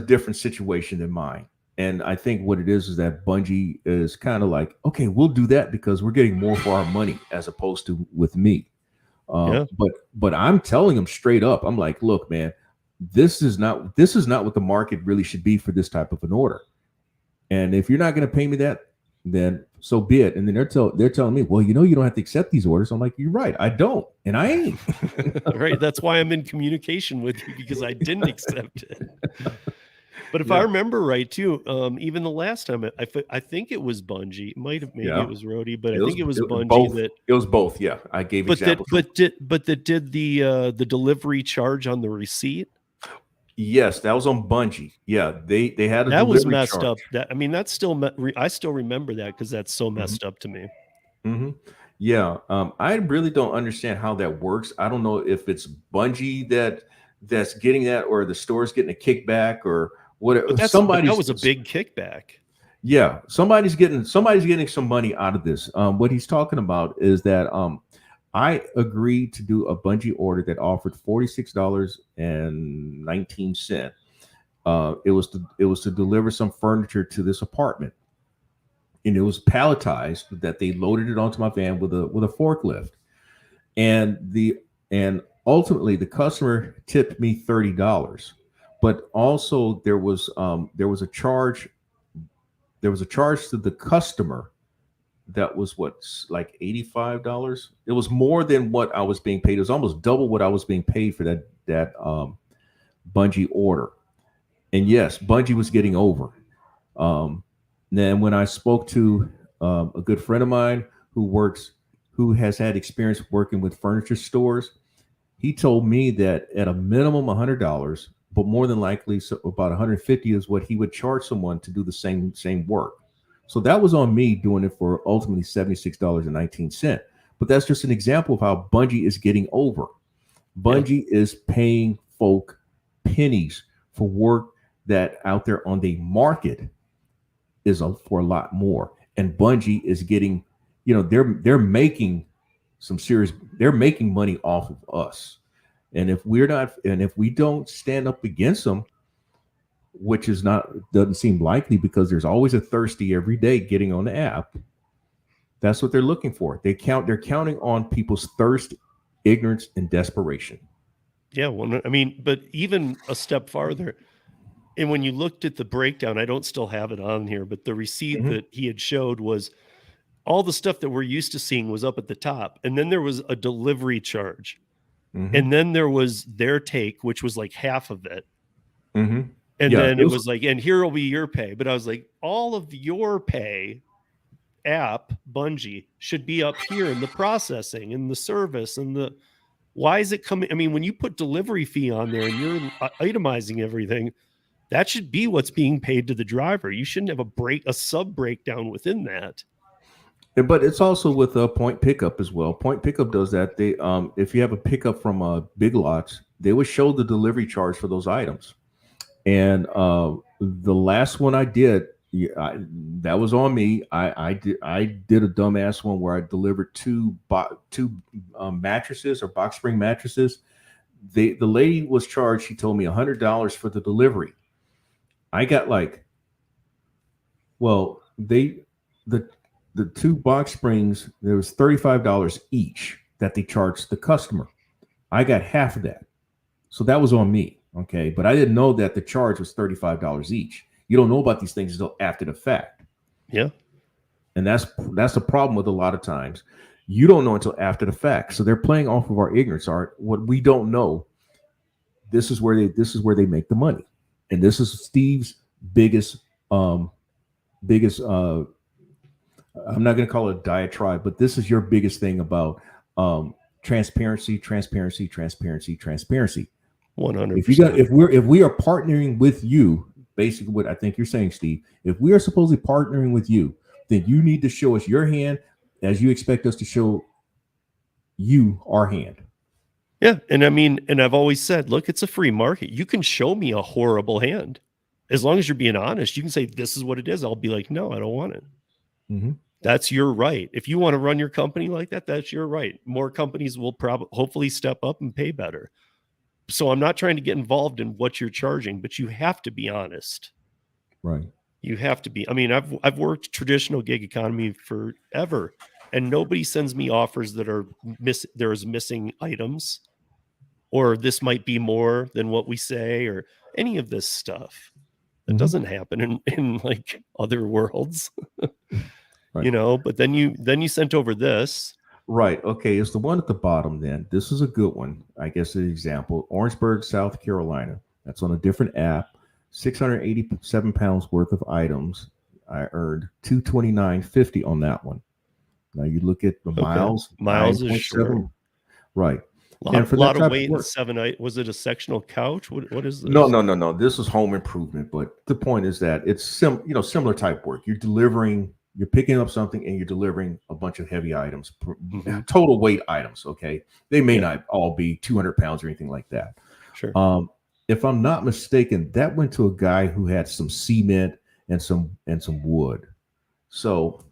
different situation than mine. And I think what it is that Bungie is kind of like, okay, we'll do that because we're getting more for our money as opposed to with me. But I'm telling them straight up, I'm like, look, man, this is not what the market really should be for this type of an order. And if you're not going to pay me that, then so be it. And then they're telling me, well, you don't have to accept these orders. I'm like, you're right, I don't, and I ain't. Right. That's why I'm in communication with you, because I didn't accept it. But if I remember right too, even the last time I think it was Bungie. Maybe it was Rhodey, but I think it was Bungie. It was both. Yeah, I gave examples. That did the delivery charge on the receipt. Yes, that was on Bungie. Yeah, they had that was messed charge. Up. That's still I still remember that because that's so messed up to me. Mm-hmm. Yeah, I really don't understand how that works. I don't know if it's Bungie that's getting that, or the store's getting a kickback, or whatever. But that was a big kickback. Yeah, somebody's getting some money out of this. What he's talking about is that I agreed to do a Bungie order that offered $46.19. It was to deliver some furniture to this apartment, and it was palletized that they loaded it onto my van with a forklift, and ultimately the customer tipped me $30, but also there was a charge there was a charge to the customer that was like $85. It was more than what I was being paid. It was almost double what I was being paid for that Bungie order. And yes, Bungie was getting over. Then when I spoke to a good friend of mine who has had experience working with furniture stores, he told me that at a minimum $100, but more than likely about $150 is what he would charge someone to do the same work. So that was on me doing it for ultimately $76.19. But that's just an example of how Bungie is getting over. Bungie is paying folk pennies for work that out there on the market is for a lot more. And Bungie is getting, they're making they're making money off of us. And if we don't stand up against them, which doesn't seem likely, because there's always a thirsty every day getting on the app. That's what they're looking for. They're counting on people's thirst, ignorance, and desperation. Yeah, well, I mean, but even a step farther, and when you looked at the breakdown, I don't still have it on here, but the receipt that he had showed was all the stuff that we're used to seeing was up at the top, and then there was a delivery charge, and then there was their take, which was like half of it. And then it was like, and here will be your pay. But I was like, all of your pay app, Bungie, should be up here in the processing and the service and the, why is it coming? I mean, when you put delivery fee on there and you're itemizing everything, that should be what's being paid to the driver. You shouldn't have a sub breakdown within that. But it's also with a point pickup as well. Point pickup does that. They, if you have a pickup from Big Lots, they would show the delivery charge for those items. And the last one I did, that was on me. I did a dumbass one where I delivered two mattresses or box spring mattresses. The lady was charged. She told me $100 for the delivery. I got the two box springs, there was $35 each that they charged the customer. I got half of that, so that was on me. Okay, but I didn't know that the charge was $35 each. You don't know about these things until after the fact. Yeah. And that's the problem with a lot of times. You don't know until after the fact. So they're playing off of our ignorance, Art. What we don't know, this is where they make the money. And this is Steve's biggest I'm not going to call it a diatribe, but this is your biggest thing about transparency. 100%. If we are partnering with you, basically what I think you're saying, Steve, if we are supposedly partnering with you, then you need to show us your hand as you expect us to show you our hand. Yeah. And I mean, and I've always said, look, it's a free market. You can show me a horrible hand. As long as you're being honest, you can say, this is what it is. I'll be like, no, I don't want it. That's your right. If you want to run your company like that, that's your right. More companies will hopefully step up and pay better. So I'm not trying to get involved in what you're charging, but you have to be honest. Right. You have to be. I mean, I've worked traditional gig economy forever, and nobody sends me offers that are there's missing items, or this might be more than what we say, or any of this stuff. That doesn't happen in like other worlds. Right. But then you sent over this. Right. Okay. It's the one at the bottom then. This is a good one. I guess an example. Orangeburg, South Carolina. That's on a different app. 687 pounds worth of items. I earned $229.50 on that one. Now you look at the miles. Miles is short. Right. And for a lot of weight and 7 was it a sectional couch? What is this? No. This is home improvement. But the point is that it's similar type work. You're picking up something and you're delivering a bunch of heavy items, total weight items. Okay. They may not all be 200 pounds or anything like that. Sure. If I'm not mistaken, that went to a guy who had some cement and some wood. So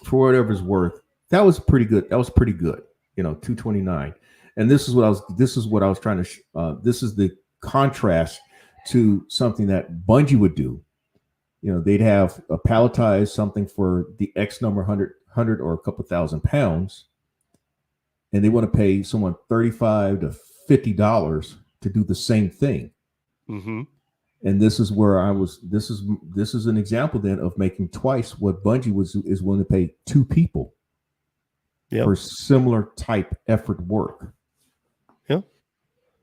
for whatever it's worth, that was pretty good. $229. And this is what I was trying to, this is the contrast to something that Bungie would do. They'd have a palletized something for the X number 100 or a couple thousand pounds, and they want to pay someone $35 to $50 to do the same thing. And And this is where I was. This is an example then of making twice what Bungie is willing to pay 2 people for similar type effort work.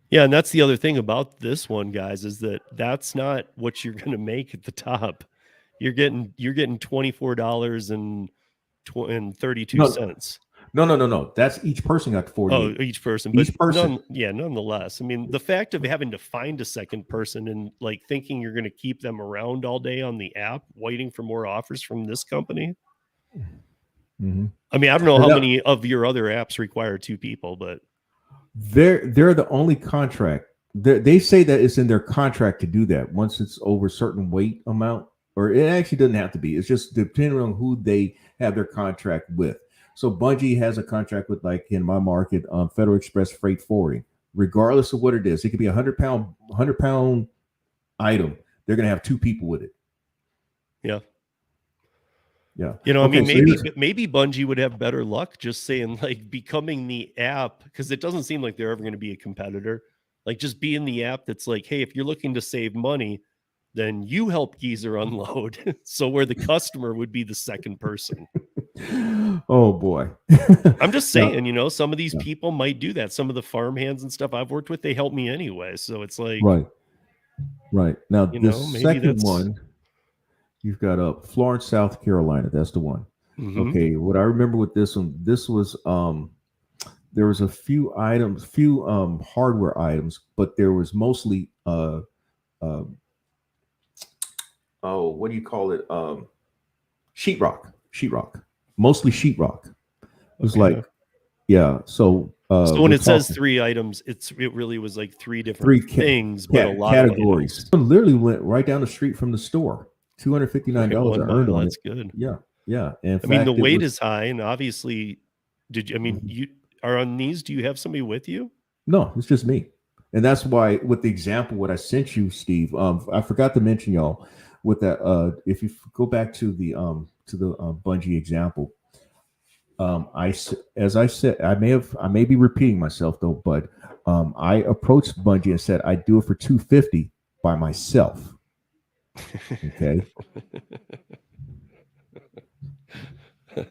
Yeah, and that's the other thing about this one, guys, is that's not what you're going to make at the top. You're getting $24.32. No. That's each person got 48. Oh, each person. But nonetheless. I mean, the fact of having to find a second person and like thinking you're going to keep them around all day on the app, waiting for more offers from this company. Mm-hmm. I mean, I don't know how many of your other apps require 2 people, but they're the only contract. They say that it's in their contract to do that once it's over a certain weight amount, or it actually doesn't have to be. It's just depending on who they have their contract with. So Bungie has a contract with, like in my market, Federal Express Freight Forwarding. Regardless of what it is, it could be a 100-pound item. They're going to have 2 people with it. Yeah. Yeah. You know, okay, I mean, maybe Bungie would have better luck just saying like becoming the app, because it doesn't seem like they're ever going to be a competitor. Like just being the app that's like, hey, if you're looking to save money, then you help Geezer unload. So where the customer would be the second person. Oh boy. I'm just saying, you know, some of these people might do that. Some of the farmhands and stuff I've worked with, they help me anyway. So it's like, right. Now you the know, maybe second one, you've got Florence, South Carolina. That's the one. Mm-hmm. Okay. What I remember with this one, this was there was a few hardware items, but there was mostly what do you call it? Sheetrock. Mostly sheetrock. It was like, yeah. So when it says 3 items, it really was like 3 different things, but a lot categories. of items. Literally went right down the street from the store. $259 I earned on it. That's good. Yeah. And I mean, the weight is high, and obviously, you are on these? Do you have somebody with you? No, it's just me, and that's why with the example what I sent you, Steve. I forgot to mention y'all with that. If you go back to the Bungie example, as I said, I may be repeating myself though, but I approached Bungie and said I'd do it for $250 by myself. Okay.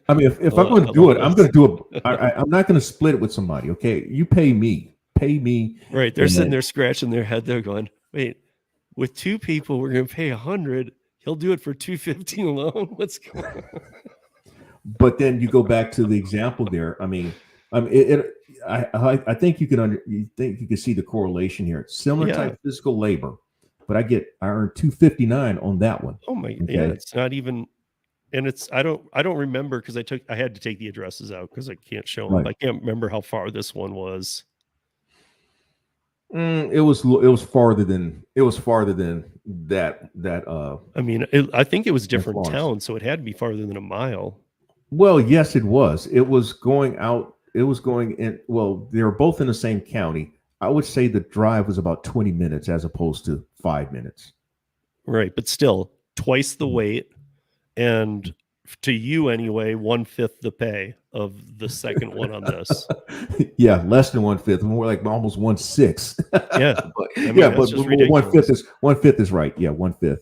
I mean, if I'm going to do it, I'm going to do it. I'm not going to split it with somebody. Okay, you pay me. Right. They're sitting there scratching their head. They're going, wait, with 2 people, we're going to pay $100. He'll do it for $250 alone. What's going on? But then you go back to the example there. I mean, I think you can see the correlation here. Similar type physical labor, but I earn $259 on that one. Oh my, okay? Yeah, it's not even, and it's I don't remember because I had to take the addresses out because I can't show them. Right. I can't remember how far this one was. It was farther than that. I mean, I think it was different towns, so it had to be farther than a mile. Well, yes, it was. It was going out. It was going in. Well, they were both in the same county. I would say the drive was about 20 minutes as opposed to 5 minutes. Right, but still twice the weight, and to you anyway, 1/5 the pay of the second one on this. Yeah, less than 1/5, more like almost 1/6. Yeah, but 1/5 is right. Yeah, 1/5.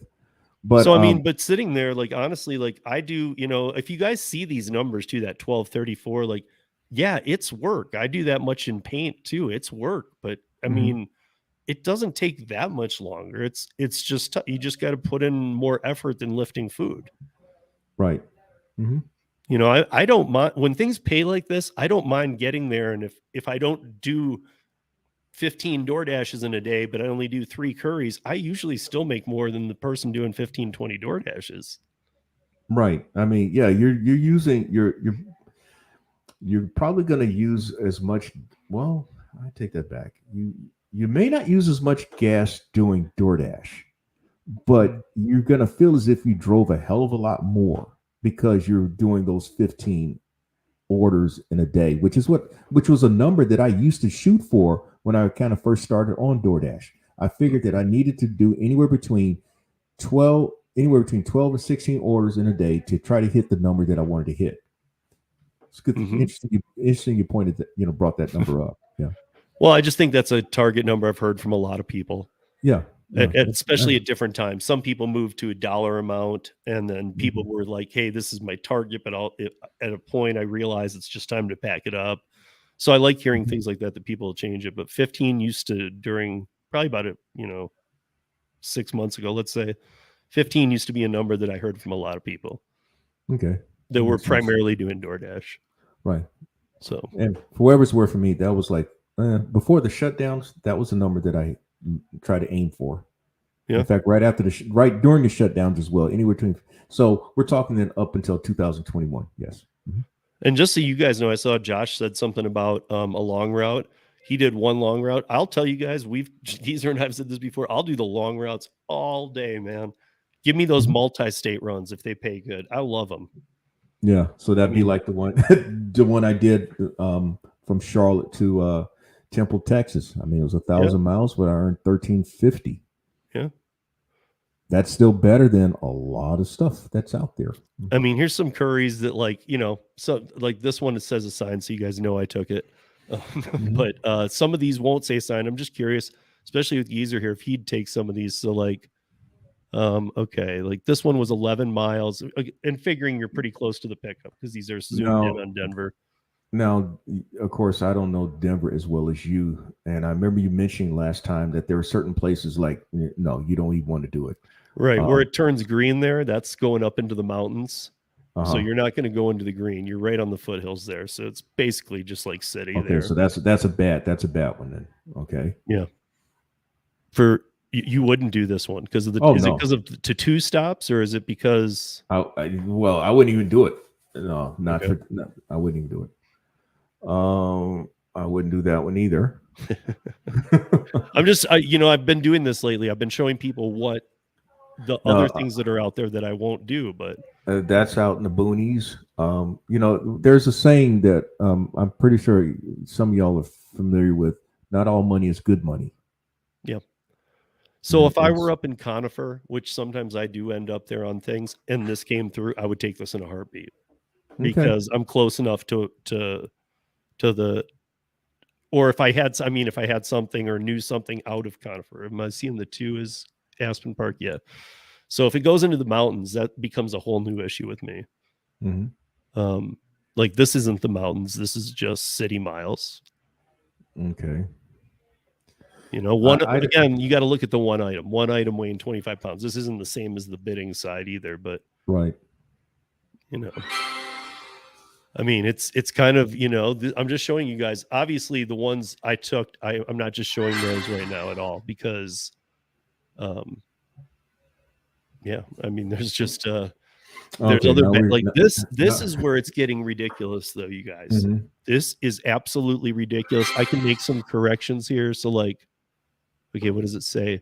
But so I mean, but sitting there, like honestly, like I do, you know, if you guys see these numbers too, that 1234, like, yeah, it's work. I do that much in paint too. It's work, but I mean, it doesn't take that much longer. It's just you just got to put in more effort than lifting food. Right. Mm-hmm. You know, I don't mind when things pay like this. I don't mind getting there, and if I don't do 15 DoorDashes in a day, but I only do 3 curries, I usually still make more than the person doing 15, 20 DoorDashes. Right. I mean, yeah, you're probably going to use as much. Well, I take that back. You may not use as much gas doing DoorDash, but you're going to feel as if you drove a hell of a lot more because you're doing those 15 orders in a day, which was a number that I used to shoot for when I kind of first started on DoorDash. I figured that I needed to do anywhere between 12 and 16 orders in a day to try to hit the number that I wanted to hit. It's good. Mm-hmm. Interesting. You pointed that, brought that number up. Yeah. Well, I just think that's a target number I've heard from a lot of people. Yeah. especially at different times. Some people move to a dollar amount, and then people were like, "Hey, this is my target," but at a point I realized it's just time to pack it up. So I like hearing things like that people change it. But 15 used to, during probably about 6 months ago, let's say, 15 used to be a number that I heard from a lot of people. Okay. That were primarily doing DoorDash. Right. So, and for whatever it's worth for me, that was like before the shutdowns, that was a number that I try to aim for. Yeah. In fact, right after right during the shutdowns as well, anywhere between. So we're talking then up until 2021. Yes. Mm-hmm. And just so you guys know, I saw Josh said something about a long route. He did one long route. I'll tell you guys, Geezer and I've said this before. I'll do the long routes all day, man. Give me those multi-state runs if they pay good. I love them. Yeah, so that'd be like the one I did from Charlotte to Temple, Texas. I mean, it was 1,000 miles, but I earned $13.50. Yeah, that's still better than a lot of stuff that's out there. I mean, here's some curries that so like this one, it says assign, so you guys know I took it. But some of these won't say assign. I'm just curious, especially with Geezer here, if he'd take some of these. So okay, like this one was 11 miles, and figuring you're pretty close to the pickup because these are zoomed in on Denver. Now, of course, I don't know Denver as well as you, and I remember you mentioning last time that there are certain places like, no, you don't even want to do it. Right, where it turns green there, that's going up into the mountains. So you're not going to go into the green. You're right on the foothills there. So it's basically just like city there. Okay, so that's a bad one then. Okay. Yeah. You wouldn't do this one because of the. Is it because of the 2 stops, or is it because? I wouldn't even do it. No, not okay. No, I wouldn't even do it. I wouldn't do that one either. I'm just, I've been doing this lately. I've been showing people what the other things that are out there that I won't do, but that's out in the boonies. There's a saying that I'm pretty sure some of y'all are familiar with. Not all money is good money. Yeah. So if I were up in Conifer, which sometimes I do end up there on things, and this came through, I would take this in a heartbeat because I'm close enough to the, or if I had something or knew something out of Conifer. Am I seeing the 2 is Aspen Park? Yeah. So if it goes into the mountains, that becomes a whole new issue with me. Mm-hmm. Like this isn't the mountains. This is just city miles. Okay. Again, you got to look at the one item weighing 25 pounds. This isn't the same as the bidding side either, but right. I mean, it's kind of, I'm just showing you guys, obviously the ones I took, I'm not just showing those right now at all because, I mean, there's just, there's this is where it's getting ridiculous though, you guys. Mm-hmm. This is absolutely ridiculous. I can make some corrections here. So okay, what does it say?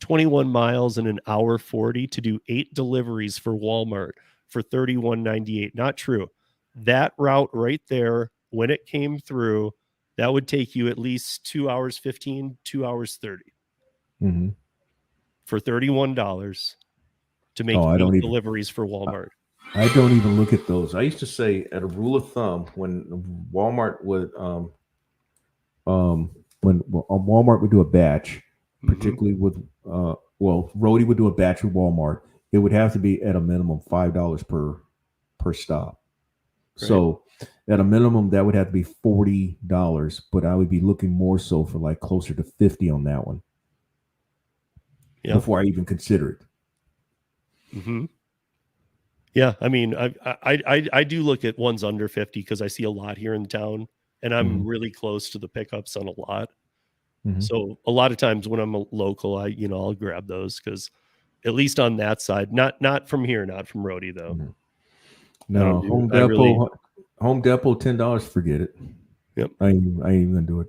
21 miles in an hour 40 to do 8 deliveries for Walmart for $31.98. Not true. That route right there, when it came through, that would take you at least 2 hours 15, 2 hours 30 for $31 to make 8 deliveries for Walmart. I don't even look at those. I used to say, at a rule of thumb, when Walmart would Walmart would do a batch, particularly with Rhodey would do a batch with Walmart, it would have to be at a minimum $5 per stop. Right. So at a minimum, that would have to be $40, but I would be looking more so for like closer to 50 on that one. Yeah. Before I even consider it. Mm-hmm. Yeah, I mean, I do look at ones under 50 because I see a lot here in town, and I'm really close to the pickups on a lot. So a lot of times when I'm a local, I'll grab those because at least on that side, not from here, not from Rhodey though. No, Home Depot, $10, forget it. Yep. I ain't even gonna do it.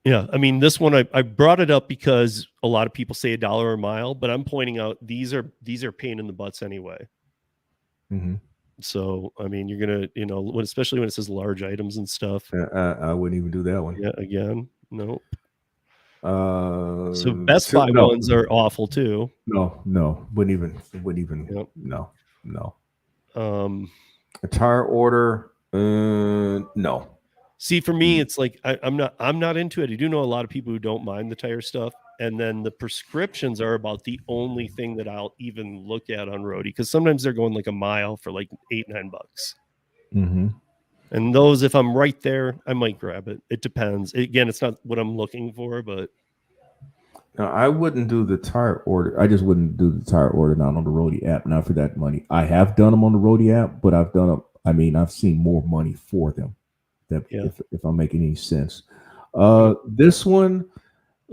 Yeah, I mean, this one I brought it up because a lot of people say $1 a mile, but I'm pointing out these are pain in the butts anyway. So I mean, you're gonna, especially when it says large items and stuff. I wouldn't even do that one. Yeah, again, no. So Best Buy ones are awful too. No, wouldn't even. Yep. No. A tire order, no. See, for me, it's like I'm not into it. I do know a lot of people who don't mind the tire stuff, And then the prescriptions are about the only thing that I'll even look at on roadie, because sometimes they're going like a mile for like $8-9. Mm-hmm. And those, if I'm right there, I might grab it. It depends. Again, it's not what I'm looking for, but Now, I wouldn't do the tire order. I just wouldn't do the tire order not on the Roadie app, not for that money. I have done them on the Roadie app, but I've done them. I mean, I've seen more money for them. That yeah. if I'm making any sense. This one,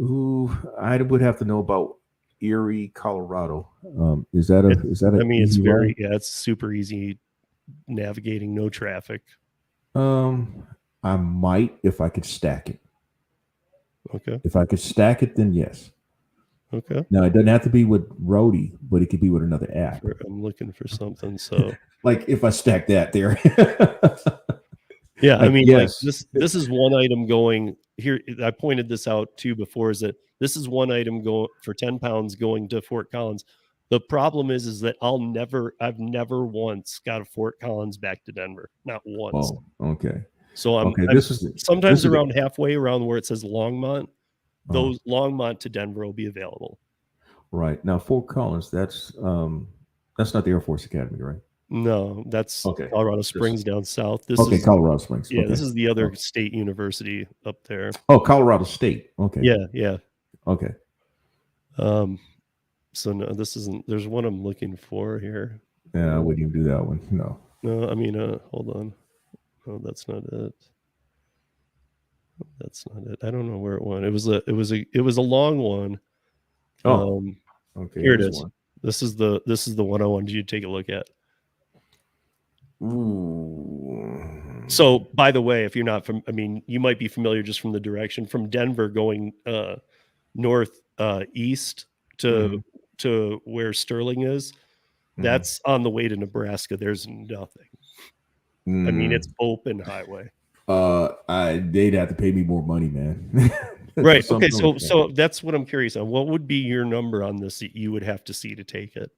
ooh, I would have to know about Erie, Colorado. Is that a? I mean, it's easy very ride? it's super easy navigating, no traffic. I might if I could stack it. Okay. If I could stack it, then yes. Okay. Now it doesn't have to be with Roadie, but it could be with another app. I'm looking for something. So like if I stack that there. yeah, I mean, yes. like this is one item going here. I pointed this out too before, is that this is one item going for 10 pounds going to Fort Collins. The problem is that I've never once got a Fort Collins back to Denver. Not once. Oh, okay. So I'm sometimes around halfway around where it says Longmont. Those Longmont to Denver will be available. Right. Now Fort Collins, that's not the Air Force Academy, right? No, that's Colorado Springs down south. This is Colorado Springs. Yeah, okay. This is the other state university up there. Oh, Colorado State. Okay. Yeah. Okay. So no, this isn't. There's one I'm looking for here. Yeah, I wouldn't even do that one. No, I mean, hold on. No, that's not it. That's not it. I don't know where it went. It was a long one. Okay. Here it is. One. This is the one I wanted you to take a look at. Ooh. So, by the way, if you're not from, I mean, you might be familiar just from the direction from Denver going north east to where Sterling is. That's on the way to Nebraska. There's nothing. I mean, it's open highway. They'd have to pay me more money, man. Right. Okay. So that's what I'm curious on. What would be your number on this that you would have to see to take it?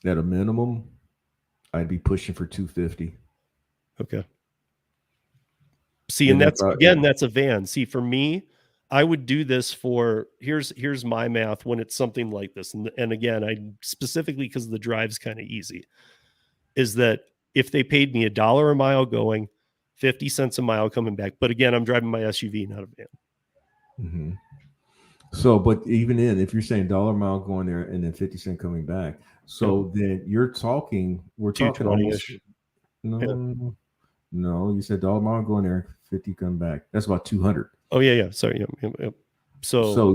At a minimum, I'd be pushing for 250. Okay. See, and that's that's a van. See, for me, I would do this for here's my math when it's something like this. And again, I specifically because the drive's kind of easy, is that if they paid me $1 a mile going, 50 cents a mile coming back. But again, I'm driving my SUV, not a van. Mm-hmm. So, but even then, if you're saying $1 a mile going there and then 50 cents coming back, so then we're talking almost, no, you said $1 a mile going there, 50 coming back. That's about 200. Oh yeah. Sorry. Yeah. So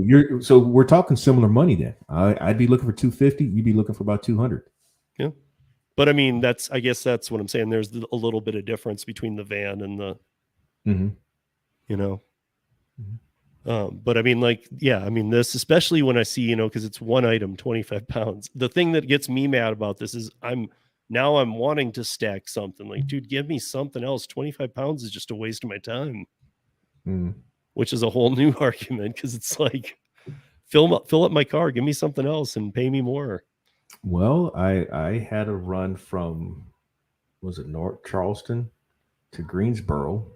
we're talking similar money then. I'd be looking for 250. You'd be looking for about 200. Yeah. But I mean, I guess that's what I'm saying. There's a little bit of difference between the van and the, but I mean, this, especially when I see, because it's one item, 25 pounds. The thing that gets me mad about this is I'm wanting to stack something. Like, dude, give me something else. 25 pounds is just a waste of my time, which is a whole new argument because it's like, fill up my car, give me something else and pay me more. Well, I had a run from, was it North Charleston to Greensboro?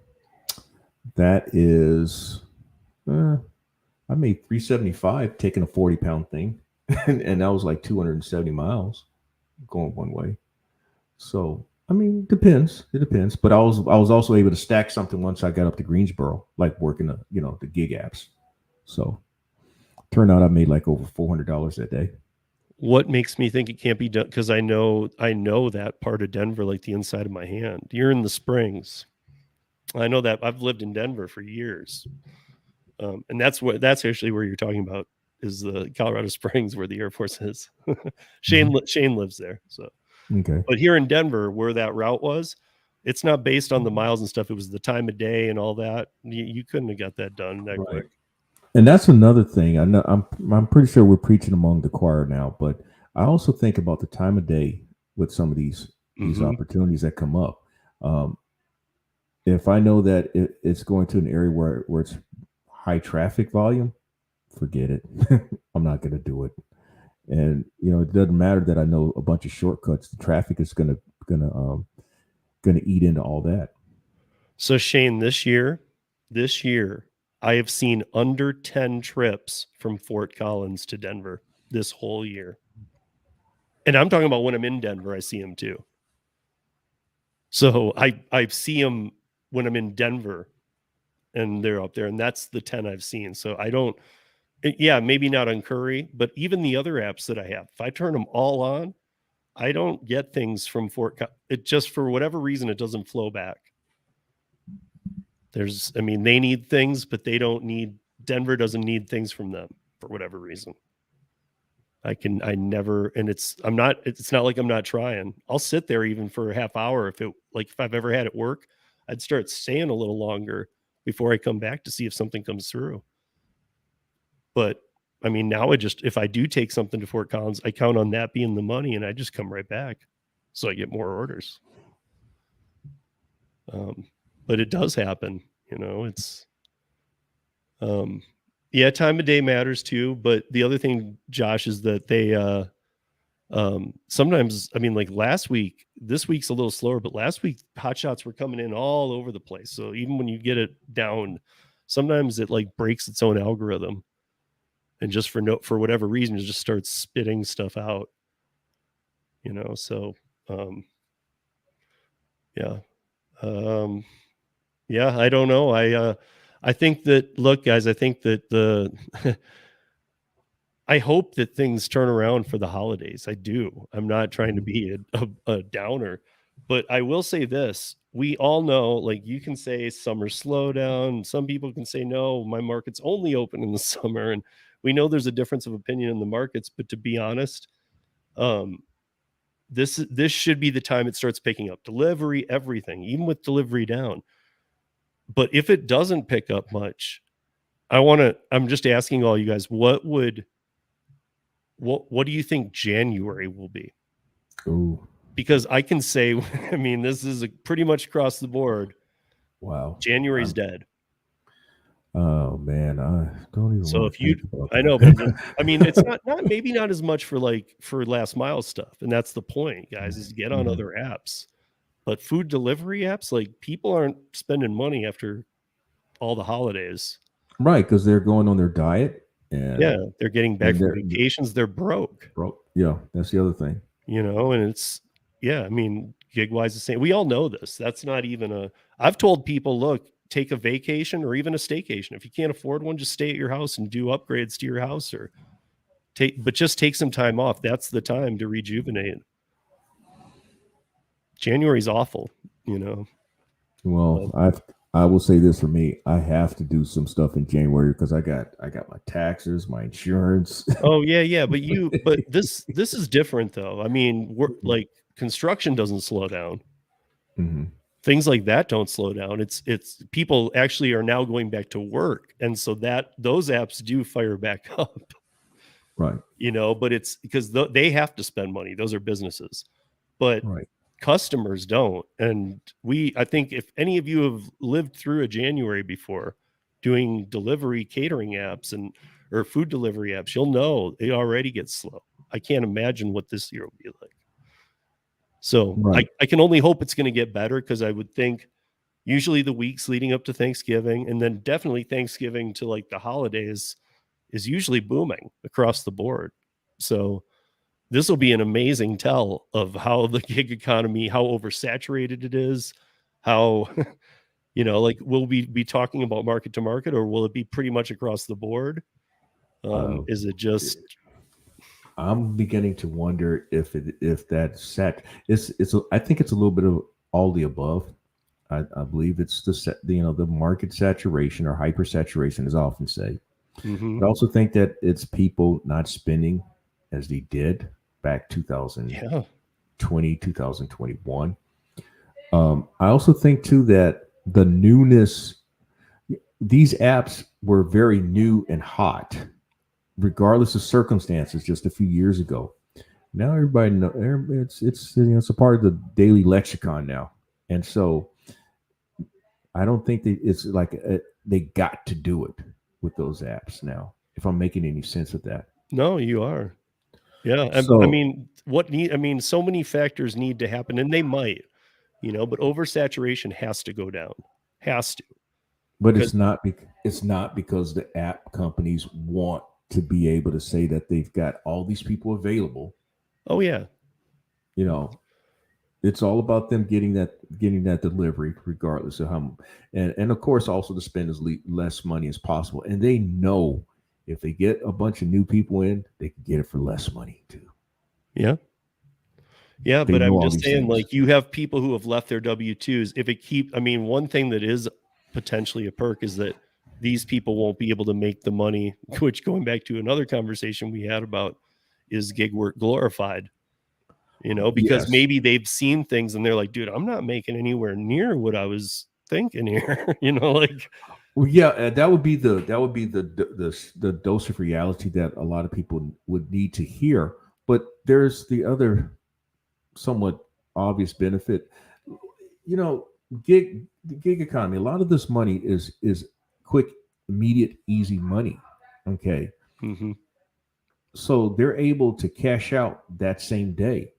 That is, I made 375 taking a 40-pound thing, and that was like 270 miles going one way. So I mean, depends. It depends. But I was also able to stack something once I got up to Greensboro, like working the gig apps. So turned out I made like over $400 that day. What makes me think it can't be done? Because I know that part of Denver like the inside of my hand. You're in the Springs. I know that. I've lived in Denver for years, and that's actually where you're talking about is the Colorado Springs, where the Air Force is. Shane lives there. So okay. But here in Denver, where that route was, it's not based on the miles and stuff. It was the time of day and all that. You couldn't have got that done that quick. And that's another thing. I know I'm pretty sure we're preaching among the choir now, but I also think about the time of day with some of these opportunities that come up. If I know that it's going to an area where it's high traffic volume, forget it. I'm not going to do it. And it doesn't matter that I know a bunch of shortcuts. The traffic is gonna eat into all that. So Shane, this year, I have seen under 10 trips from Fort Collins to Denver this whole year. And I'm talking about when I'm in Denver, I see them too. So I see them when I'm in Denver and they're up there, and that's the 10 I've seen. So I don't, yeah, maybe not on Courier, but even the other apps that I have, if I turn them all on, I don't get things from it just, for whatever reason, it doesn't flow back. I mean, they need things, but Denver doesn't need things from them for whatever reason. It's not like I'm not trying. I'll sit there even for a half hour. If I've ever had it work, I'd start staying a little longer before I come back to see if something comes through. But I mean, now if I do take something to Fort Collins, I count on that being the money and I just come right back. So I get more orders. But it does happen, it's, yeah, time of day matters too. But the other thing, Josh, is that they, sometimes, I mean, like this week's a little slower, but last week hot shots were coming in all over the place. So even when you get it down, sometimes it like breaks its own algorithm. And just for whatever reason, it just starts spitting stuff out, so, yeah. Yeah, I don't know. I think that, look, guys, I think that I hope that things turn around for the holidays. I do. I'm not trying to be a downer, but I will say this. We all know, like, you can say summer slowdown. Some people can say, no, my market's only open in the summer. And we know there's a difference of opinion in the markets, but to be honest, this should be the time it starts picking up. Delivery, everything, even with delivery down. But if it doesn't pick up much, I'm just asking all you guys, what do you think January will be? Ooh. Because I can say, I mean, this is pretty much across the board. Wow. January's dead. Oh man, I don't even. So I know, but I mean, it's maybe not as much for last mile stuff. And that's the point, guys, is get on other apps. But food delivery apps, like, people aren't spending money after all the holidays. Right, because they're going on their diet. And yeah, they're getting back from vacations. They're broke. Yeah, that's the other thing. And it's, yeah, I mean, gig-wise the same. We all know this. That's not even I've told people, look, take a vacation or even a staycation. If you can't afford one, just stay at your house and do upgrades to your house, but just take some time off. That's the time to rejuvenate. January's awful, Well, I will say this for me. I have to do some stuff in January because I got my taxes, my insurance. Oh yeah. But this is different though. I mean, we're like, construction doesn't slow down. Mm-hmm. Things like that don't slow down. It's people actually are now going back to work. And so those apps do fire back up. Right. But it's because they have to spend money. Those are businesses. But right. Customers don't. And I think if any of you have lived through a January before doing delivery catering apps or food delivery apps, you'll know they already get slow. I can't imagine what this year will be like. So right. I can only hope it's going to get better, because I would think usually the weeks leading up to Thanksgiving, and then definitely Thanksgiving to like the holidays, is usually booming across the board. So this will be an amazing tell of how the gig economy, how oversaturated it is, how, will we be talking about market to market, or will it be pretty much across the board? Is it just... I'm beginning to wonder if that's I think it's a little bit of all the above. I believe it's the market saturation or hypersaturation, as I often say. Mm-hmm. I also think that it's people not spending as they did back 2020, 2021. I also think too that the newness, these apps were very new and hot, regardless of circumstances, just a few years ago. Now everybody knows it's a part of the daily lexicon now, and so I don't think that it's like they got to do it with those apps now. If I'm making any sense of that. No, you are. Yeah, so, so many factors need to happen, and they might, but oversaturation has to go down. Has to. But it's not It's not because the app companies want to be able to say that they've got all these people available. Oh yeah. You know, it's all about them getting that delivery, regardless of how. And of course, also to spend as less money as possible. And they know if they get a bunch of new people in, they can get it for less money too. Yeah. Yeah, They but know I'm all just these saying, things. like, you have people who have left their W-2s. If it I mean, one thing that is potentially a perk is that these people won't be able to make the money, which, going back to another conversation we had about, is gig work glorified? You know, because Yes. maybe they've seen things and they're like, dude, I'm not making anywhere near what I was thinking here. You know, like, Well, yeah, that would be the dose of reality that a lot of people would need to hear. But there's the other somewhat obvious benefit. You know, the gig economy. A lot of this money is quick, immediate, easy money. Okay, mhm, so they're able to cash out that same day,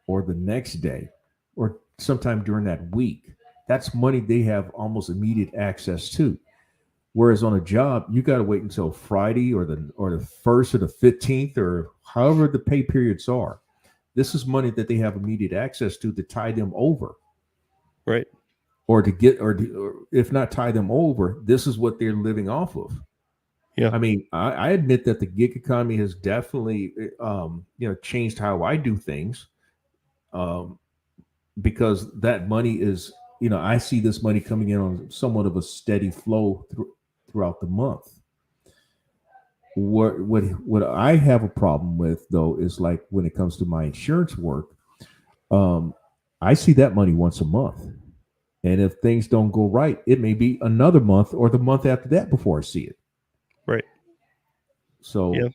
or the next day, or sometime during that week. That's money they have almost immediate access to. Whereas on a job, you got to wait until Friday or the first or the 15th or however the pay periods are. This is money that they have immediate access to tie them over, right. or to get or if not tie them over. This is what they're living off of. Yeah. I mean, I admit that the gig economy has definitely changed how I do things, um, because that money is, I see this money coming in on somewhat of a steady flow throughout the month. What I have a problem with though is like when it comes to my insurance work, um, I see that money once a month, and if things don't go right, it may be another month or the month after that before I see it. Right. Yeah.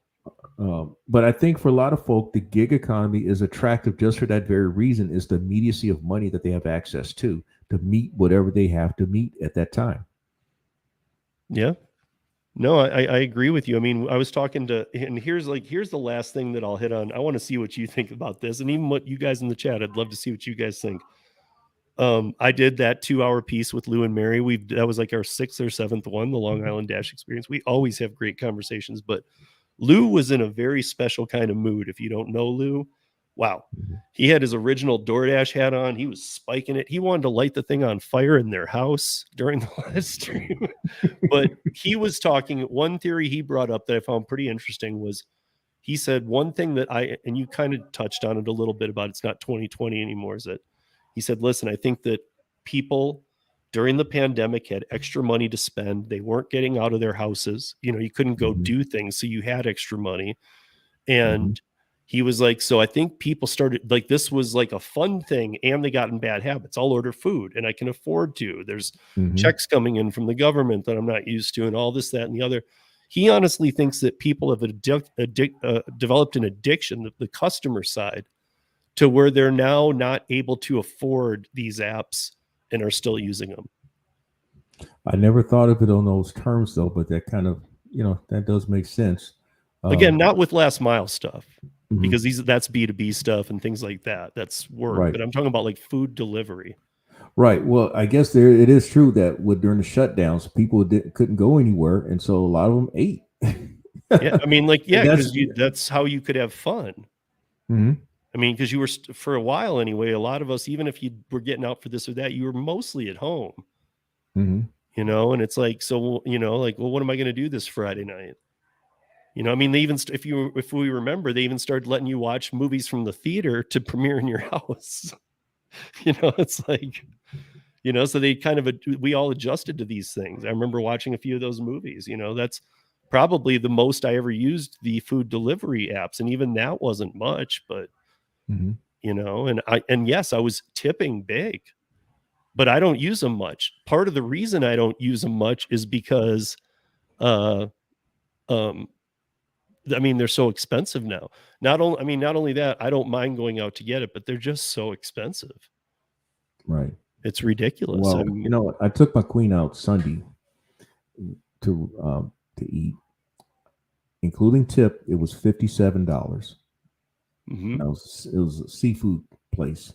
So, but I think for a lot of folk, the gig economy is attractive just for that very reason: is the immediacy of money that they have access to meet whatever they have to meet at that time. Yeah. No, I agree with you. I mean, I was talking to, and here's the last thing that I'll hit on. I want to see what you think about this, and even what you guys in the chat. I'd love to see what you guys think. I did that 2-hour piece with Lou and Mary. That was like our 6th or 7th one, the Long Island Dash experience. We always have great conversations, but Lou was in a very special kind of mood. If you don't know Lou, wow. He had his original DoorDash hat on. He was spiking it. He wanted to light the thing on fire in their house during the last stream. But he was talking, one theory he brought up that I found pretty interesting was, he said one thing that and you kind of touched on it a little bit about, it's not 2020 anymore, is that he said, listen, I think that people during the pandemic had extra money to spend. They weren't getting out of their houses. You know, you couldn't go Mhm. do things. So you had extra money. Mhm. And he was like, so I think people started, like, this was like a fun thing, and they got in bad habits. I'll order food and I can afford to. There's Mhm. checks coming in from the government that I'm not used to, and all this, that, and the other. He honestly thinks that people have developed an addiction, the customer side, to where they're now not able to afford these apps and are still using them. I never thought of it on those terms though, but that kind of, that does make sense. Again, Um, not with last mile stuff, mhm. because that's B2B stuff and things like that. That's work. Right. But I'm talking about like food delivery. Right. Well, I guess it is true that during the shutdowns, people couldn't go anywhere, and so a lot of them ate. Yeah. I mean, like, And yeah, because that's how you could have fun. Mhm. I mean, because you were, for a while anyway, a lot of us, even if you were getting out for this or that, you were mostly at home, Mhm. you know, and it's like, so, you know, like, well, what am I going to do this Friday night? You know, I mean, they even, if we remember, they even started letting you watch movies from the theater to premiere in your house. You know, it's like, you know, so they kind of, we all adjusted to these things. I remember watching a few of those movies. You know, that's probably the most I ever used the food delivery apps. And even that wasn't much, but, Mhm. you know, and yes, I was tipping big, but I don't use them much. Part of the reason I don't use them much is because, uh, um, I mean, they're so expensive now. Not only that, I don't mind going out to get it, but they're just so expensive. Right. It's ridiculous. Well, I took my queen out Sunday to eat, including tip. It was $57. Mhm. It was a seafood place,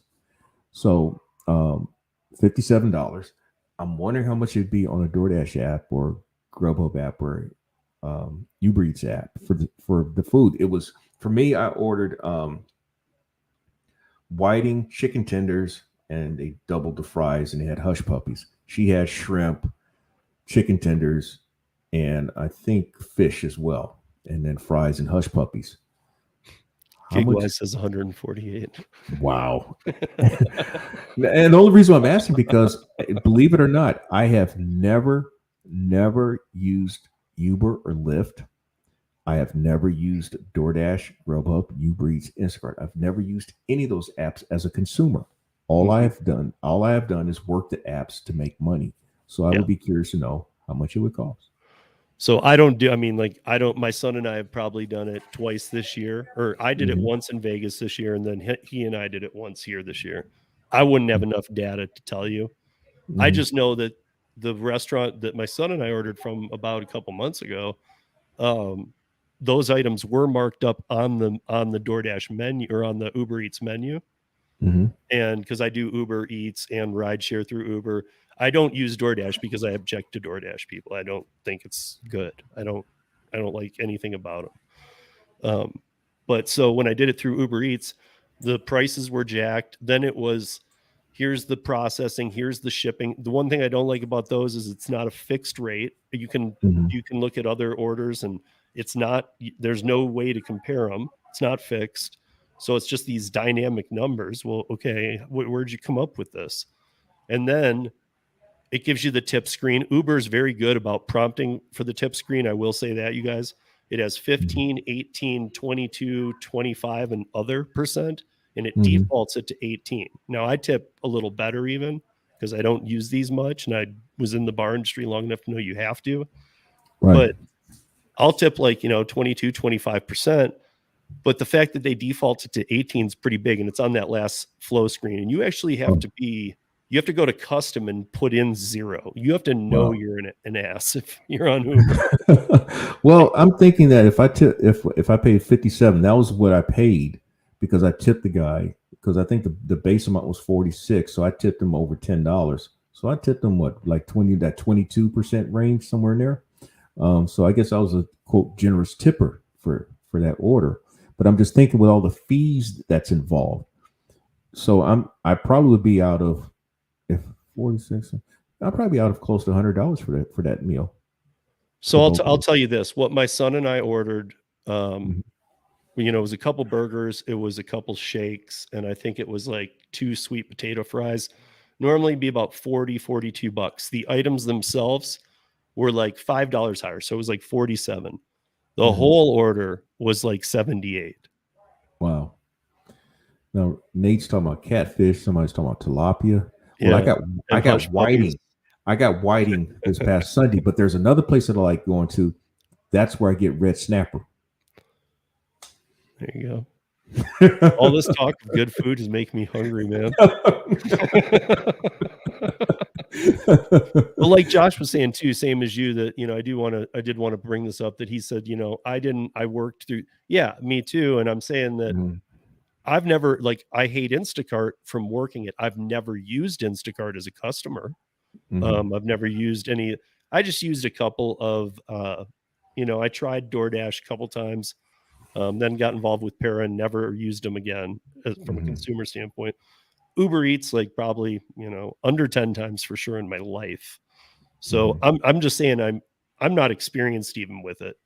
so $57. I'm wondering how much it'd be on a DoorDash app or Grubhub app or Uber Eats app for the food. It was for me. I ordered whiting chicken tenders, and they doubled the fries, and they had hush puppies. She had shrimp, chicken tenders, and I think fish as well, and then fries and hush puppies. How much? Gigwise says 148. Wow. And the only reason I'm asking because, believe it or not, I have never used Uber or Lyft. I have never used DoorDash, Grubhub, Uber Eats, Instacart. I've never used any of those apps as a consumer. All I have done is work the apps to make money. So I would be curious to know how much it would cost. So my son and I have probably done it twice this year, or I did it once in Vegas this year, and then he and I did it once here this year. I wouldn't have enough data to tell you. I just know that the restaurant that my son and I ordered from about a couple months ago, those items were marked up on the DoorDash menu or on the Uber Eats menu. And because I do Uber Eats and rideshare through Uber, I don't use DoorDash because I object to DoorDash people. I don't think it's good. I don't like anything about them. But so when I did it through Uber Eats, the prices were jacked. Then it was, here's the processing, here's the shipping. The one thing I don't like about those is it's not a fixed rate. You can look at other orders and there's no way to compare them. It's not fixed. So it's just these dynamic numbers. Well, okay, where'd you come up with this? And then it gives you the tip screen. Uber is very good about prompting for the tip screen. I will say that, you guys. It has 15, 18, 22, 25, and other %, and it defaults it to 18. Now, I tip a little better even because I don't use these much, and I was in the bar industry long enough to know you have to. Right. But I'll tip 22, 25%. But the fact that they default it to 18 is pretty big, and it's on that last flow screen. And you actually have to go to custom and put in 0. You have to know you're an ass if you're on Uber. Well, I'm thinking that if I paid 57, that was what I paid because I tipped the guy because I think the base amount was 46, so I tipped him over $10. So I tipped him that 22% range somewhere in there. So I guess I was a quote generous tipper for that order. But I'm just thinking with all the fees that's involved. So I probably would be out of, if 46, I'll probably be out of close to $100 for that meal. So I'll tell you this: what my son and I ordered, it was a couple burgers, it was a couple shakes, and I think it was like 2 sweet potato fries. Normally be about $42. The items themselves were like $5 higher, so it was like 47. The whole order was like 78. Wow. Now Nate's talking about catfish. Somebody's talking about tilapia. Well, I got whiting. I got whiting this past Sunday, but there's another place that I like going to. That's where I get red snapper. There you go. All this talk of good food is making me hungry, man. Well, like Josh was saying too, same as you, that I did want to bring this up, that he said, I worked through, me too. And I'm saying that I've never, I hate Instacart from working it. I've never used Instacart as a customer. I've never used any. I just used a couple of I tried DoorDash a couple times, then got involved with Para and never used them again from a consumer standpoint. Uber Eats, probably, under 10 times for sure in my life. So I'm just saying I'm not experienced even with it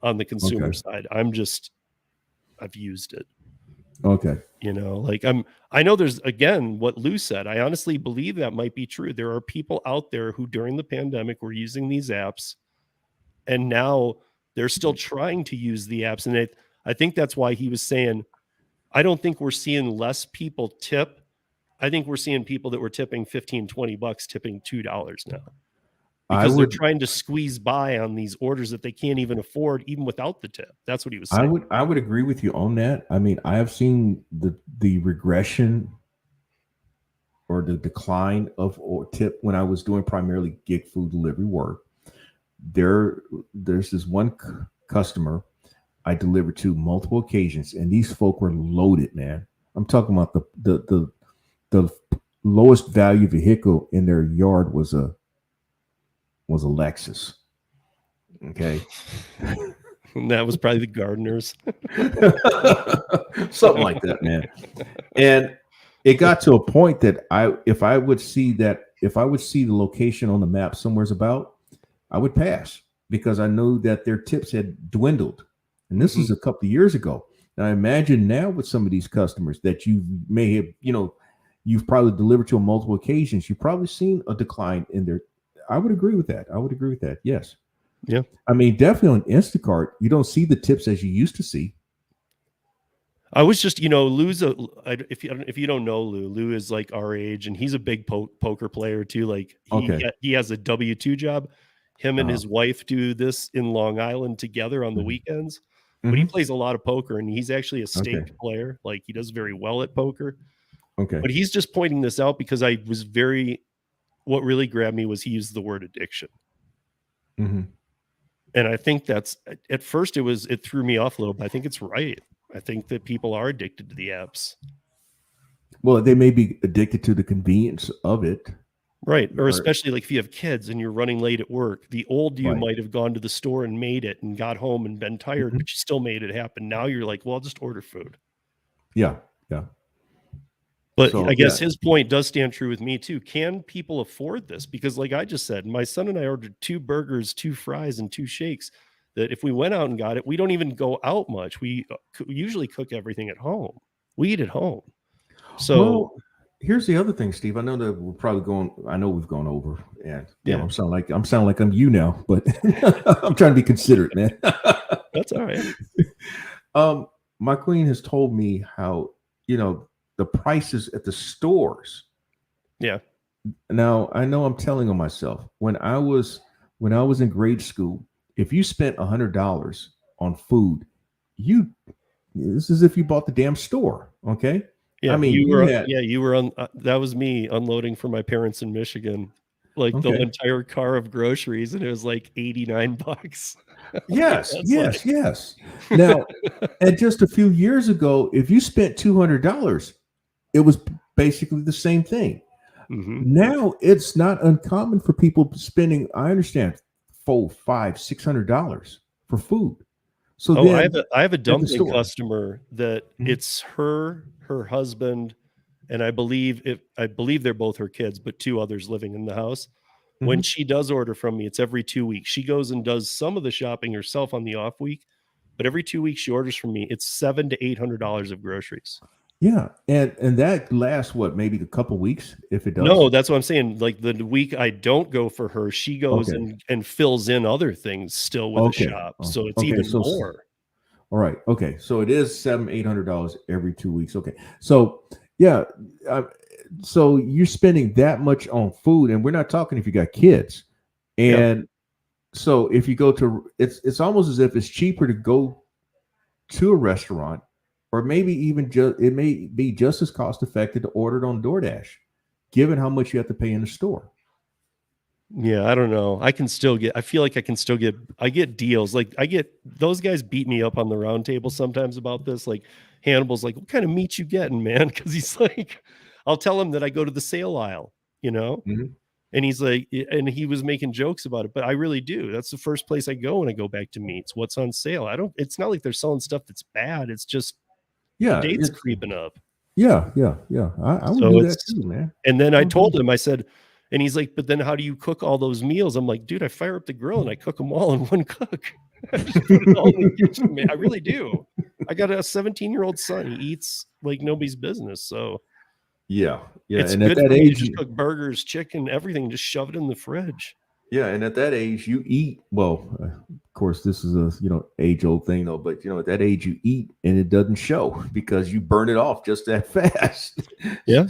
on the consumer side. I've used it. Okay. I know there's, again, what Lou said, I honestly believe that might be true. There are people out there who during the pandemic were using these apps, and now they're still trying to use the apps. And I think that's why he was saying, I don't think we're seeing less people tip. I think we're seeing people that were tipping $15, $20 tipping $2 now. Because they're trying to squeeze by on these orders that they can't even afford, even without the tip. That's what he was saying. I would agree with you on that. I mean, I have seen the regression or the decline of tip when I was doing primarily gig food delivery work. There's this one customer I delivered to multiple occasions, and these folk were loaded, man. I'm talking about the lowest value vehicle in their yard was a Lexus. Okay. And that was probably the gardeners. Something like that, man. And it got to a point that if I would see the location on the map somewhere's about, I would pass because I knew that their tips had dwindled. And this is a couple of years ago. And I imagine now with some of these customers that you may have, you've probably delivered to on multiple occasions, you've probably seen a decline in their. I would agree with that. Yes. Yeah. I mean, definitely on Instacart, you don't see the tips as you used to see. I was just, Lou's if you don't know Lou is like our age, and he's a big poker player too. Like he has a W-2 job. Him and his wife do this in Long Island together on the weekends. But he plays a lot of poker, and he's actually a staked player. Like he does very well at poker. Okay. But he's just pointing this out because what really grabbed me was he used the word addiction. Mm-hmm. And I think that's, at first it threw me off a little, but I think it's right. I think that people are addicted to the apps. Well, they may be addicted to the convenience of it. Right. Or especially like if you have kids and you're running late at work, the old you might have gone to the store and made it and got home and been tired, but you still made it happen. Now you're like, well, I'll just order food. Yeah. Yeah. But I guess his point does stand true with me too. Can people afford this? Because like I just said, my son and I ordered 2 burgers, 2 fries, and 2 shakes that if we went out and got it, we don't even go out much. We usually cook everything at home. We eat at home. So here's the other thing, Steve. I know that we're probably I know we've gone over, and I'm sounding like I'm you now, but I'm trying to be considerate, man. That's all right. My queen has told me how, the prices at the stores. Yeah. Now I know I'm telling on myself. When I was in grade school, if you spent $100 on food, this is if you bought the damn store. Okay. Yeah. I mean, you were on, that was me unloading for my parents in Michigan, like the entire car of groceries. And it was like $89. Yes. Yes. Now, and just a few years ago, if you spent $200, it was basically the same thing. Mm-hmm. Now it's not uncommon for people spending, I understand, $400, $500, $600 for food. So I have a dumpling customer that it's her husband, and I believe they're both her kids, but 2 others living in the house. Mm-hmm. When she does order from me, it's every 2 weeks. She goes and does some of the shopping herself on the off week, but every 2 weeks she orders from me. It's $700 to $800 of groceries. Yeah, and that lasts maybe a couple weeks if it does. No, that's what I'm saying. Like the week I don't go for her, she goes and fills in other things still with the shop. So it's even more. All right. Okay. So it is $700-800 every 2 weeks. Okay. So yeah. So you're spending that much on food, and we're not talking if you got kids. And so if you go to, it's almost as if it's cheaper to go to a restaurant. Or maybe even it may be just as cost effective to order it on DoorDash, given how much you have to pay in the store. Yeah, I don't know. I feel like I get deals. Like those guys beat me up on the round table sometimes about this. Like Hannibal's like, what kind of meat you getting, man? Because he's like, I'll tell him that I go to the sale aisle, Mm-hmm. And he's like, and he was making jokes about it, but I really do. That's the first place I go when I go back to meats. What's on sale? It's not like they're selling stuff that's bad. It's just, the date's creeping up. Yeah. I would do that too, man. And then I told him, I said, and he's like, but then how do you cook all those meals? I'm like, dude, I fire up the grill and I cook them all in one cook. I just put it all in the kitchen, man. I really do. I got a 17-year-old son. He eats like nobody's business. So yeah. It's and good at that age, just cook burgers, chicken, everything, just shove it in the fridge. Yeah, and at that age, you eat. Well, of course, this is a age-old thing, though. But at that age, you eat, and it doesn't show because you burn it off just that fast. Yeah.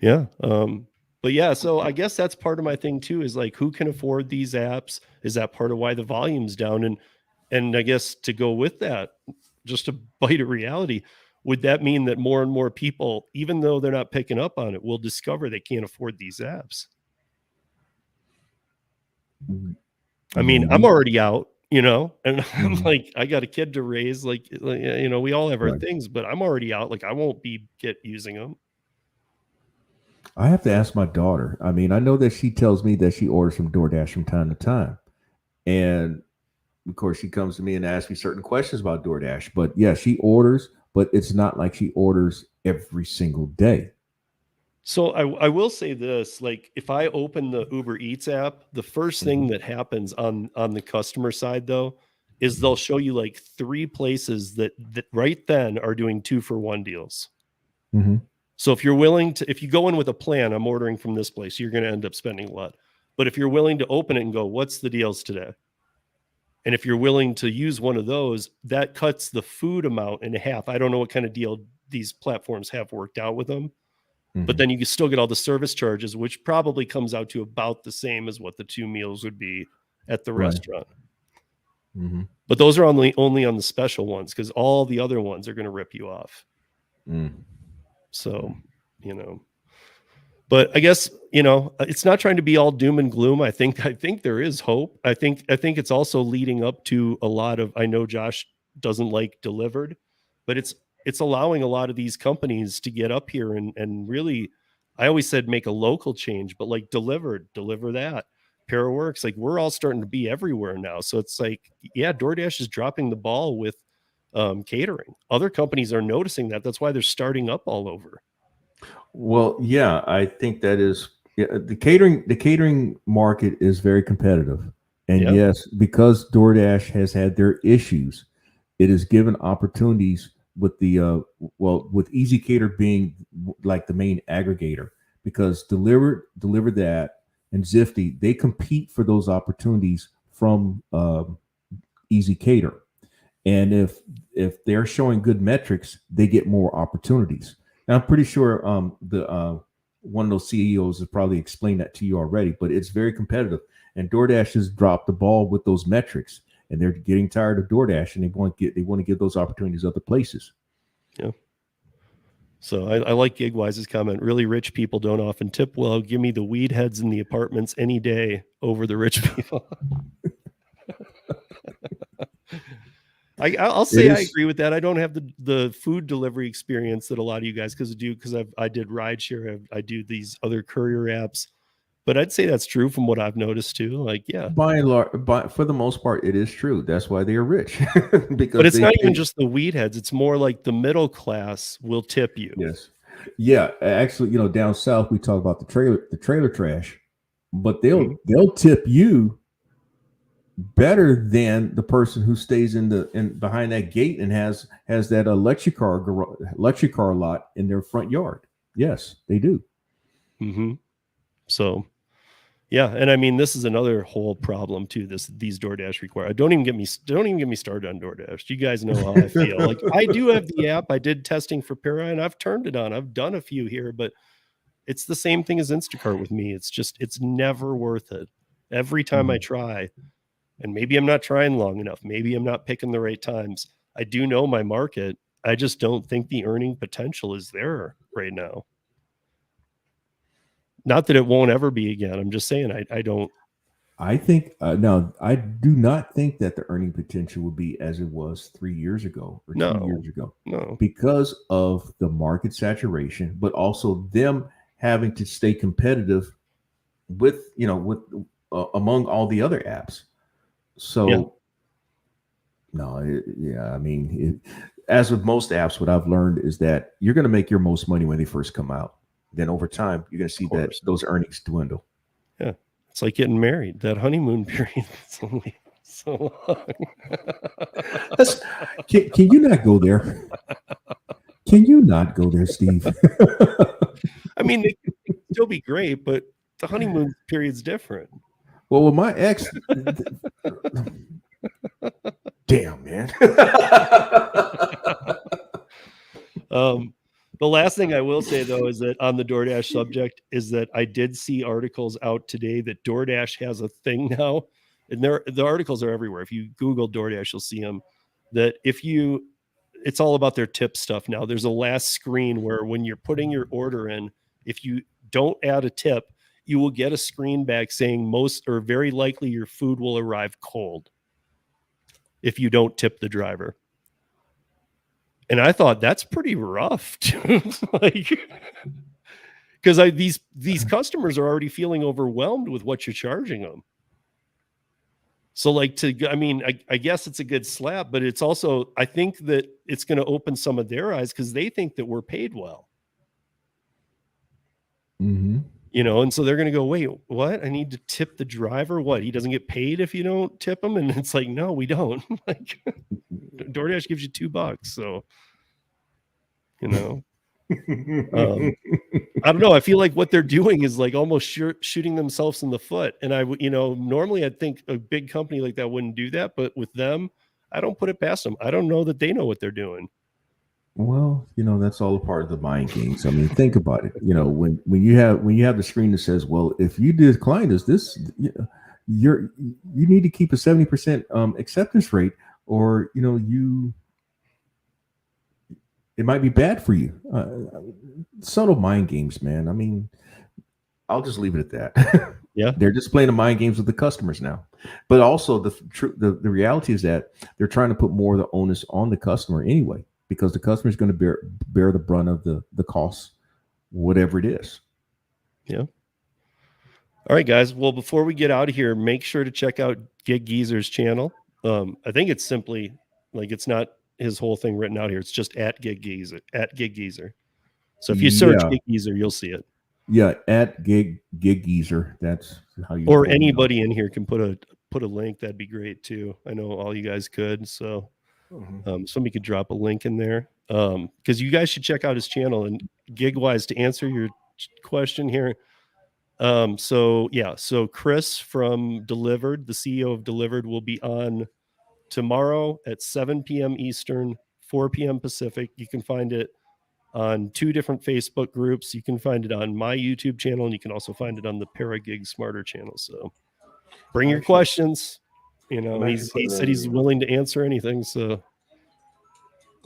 But yeah, so I guess that's part of my thing too. Is like, who can afford these apps? Is that part of why the volume's down? And I guess to go with that, just a bite of reality, would that mean that more and more people, even though they're not picking up on it, will discover they can't afford these apps? I mean, I'm already out, and I'm like, I got a kid to raise, like we all have our things, but I'm already out. Like I won't get using them. I have to ask my daughter. I mean, I know that she tells me that she orders from DoorDash from time to time. And of course, she comes to me and asks me certain questions about DoorDash. But yeah, she orders, but it's not like she orders every single day. So I will say this, like if I open the Uber Eats app, the first thing that happens on the customer side though is they'll show you like 3 places that right then are doing 2-for-1 deals. Mm-hmm. So if you go in with a plan, I'm ordering from this place, you're going to end up spending a lot. But if you're willing to open it and go, what's the deals today? And if you're willing to use one of those, that cuts the food amount in half. I don't know what kind of deal these platforms have worked out with them, but then you can still get all the service charges, which probably comes out to about the same as what the 2 meals would be at the restaurant. Mm-hmm. But those are only on the special ones because all the other ones are going to rip you off. So, but I guess, it's not trying to be all doom and gloom. I think there is hope. I think it's also leading up to a lot of, I know Josh doesn't like delivered, but it's allowing a lot of these companies to get up here and really, I always said make a local change, but like deliver that. Paraworks, like we're all starting to be everywhere now. So it's like, yeah, DoorDash is dropping the ball with catering. Other companies are noticing that. That's why they're starting up all over. Well, yeah, I think that is the catering market is very competitive. And yes, because DoorDash has had their issues, it has given opportunities with the with Easy Cater being like the main aggregator, because Deliver That and Zifty, they compete for those opportunities from Easy Cater. And if they're showing good metrics, they get more opportunities. And I'm pretty sure the one of those CEOs has probably explained that to you already, but it's very competitive. And DoorDash has dropped the ball with those metrics, and they're getting tired of DoorDash, and they want to give those opportunities other places. Yeah. So I like Gigwise's comment. Really rich people don't often tip well. Give me the weed heads in the apartments any day over the rich people. I'll say I agree with that. I don't have the food delivery experience that a lot of you guys because I did rideshare. I do these other courier apps, but I'd say that's true from what I've noticed too. Like, yeah, by and large, for the most part, it is true. That's why they are rich. Because but it's not even just the weed heads. It's more like the middle class will tip you. Yes, yeah. Actually, down south we talk about the trailer trash, but they'll tip you better than the person who stays in behind that gate and has that electric car lot in their front yard. Yes, they do. So, yeah, and I mean this is another whole problem too. These DoorDash require. Don't even get me started on DoorDash. You guys know how I feel. Like I do have the app. I did testing for Para and I've turned it on. I've done a few here, but it's the same thing as Instacart with me. It's never worth it. Every time I try. And maybe I'm not trying long enough. Maybe I'm not picking the right times. I do know my market. I just don't think the earning potential is there right now. Not that it won't ever be again. I'm just saying I don't. I think no, I do not think that the earning potential would be as it was 3 years ago or 2 years ago. No, because of the market saturation, but also them having to stay competitive with among all the other apps. So, I mean, as with most apps, what I've learned is that you're going to make your most money when they first come out. Then over time, you're going to see that those earnings dwindle. Yeah, it's like getting married. That honeymoon period is only so long. Can you not go there? Can you not go there, Steve? I mean, it can still be great, but the honeymoon period's different. Well, with my ex, damn, man. The last thing I will say, though, is that on the DoorDash subject is that I did see articles out today that DoorDash has a thing now, and the articles are everywhere. If you Google DoorDash, you'll see them. That it's all about their tip stuff now. There's a last screen where when you're putting your order in, if you don't add a tip, you will get a screen back saying most or very likely your food will arrive cold if you don't tip the driver. And I thought that's pretty rough, like, because these customers are already feeling overwhelmed with what you're charging them. So like I guess it's a good slap, but it's also, I think that it's going to open some of their eyes because they think that we're paid well. Mm-hmm. You know, and so they're going to go, wait, what? I need to tip the driver? What? He doesn't get paid if you don't tip him? And it's like, no, we don't. Like DoorDash gives you $2. So, you know, I don't know. I feel like what they're doing is like almost shooting themselves in the foot. And normally I'd think a big company like that wouldn't do that. But with them, I don't put it past them. I don't know that they know what they're doing. Well, that's all a part of the mind games. I mean, think about it. When you have the screen that says, "Well, if you decline this, you need to keep a 70% acceptance rate, or it might be bad for you." Subtle mind games, man. I mean, I'll just leave it at that. Yeah, they're just playing the mind games with the customers now. But also, the reality is that they're trying to put more of the onus on the customer anyway, because the customer is going to bear the brunt of the costs, whatever it is. Yeah. All right, guys. Well, before we get out of here, make sure to check out Gig Geezer's channel. I think it's simply like, it's not his whole thing written out here. It's just at Gig Geezer. So if you search Gig Geezer, you'll see it. Yeah, at Gig Geezer. That's how you. Or anybody in here can put a link. That'd be great too. I know all you guys could. So somebody could drop a link in there, because you guys should check out his channel. And Gigwise, to answer your question here, so Chris from Delivered, the CEO of Delivered, will be on tomorrow at 7 p.m. Eastern, 4 p.m. Pacific. You can find it on 2 different Facebook groups. You can find it on my YouTube channel, and you can also find it on the Paragig Smarter channel. So bring your questions. He said he's willing to answer anything. So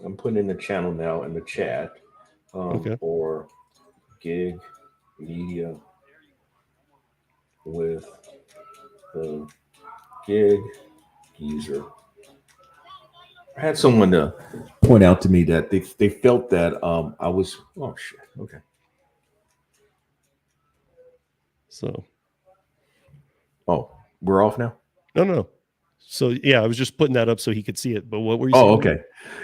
I'm putting in the channel now in the chat. For Gig Media with the Gig Geezer. I had someone to point out to me that they felt that I was, oh shit, okay. So, we're off now? No. So yeah, I was just putting that up so he could see it. But what were you saying? Oh, okay.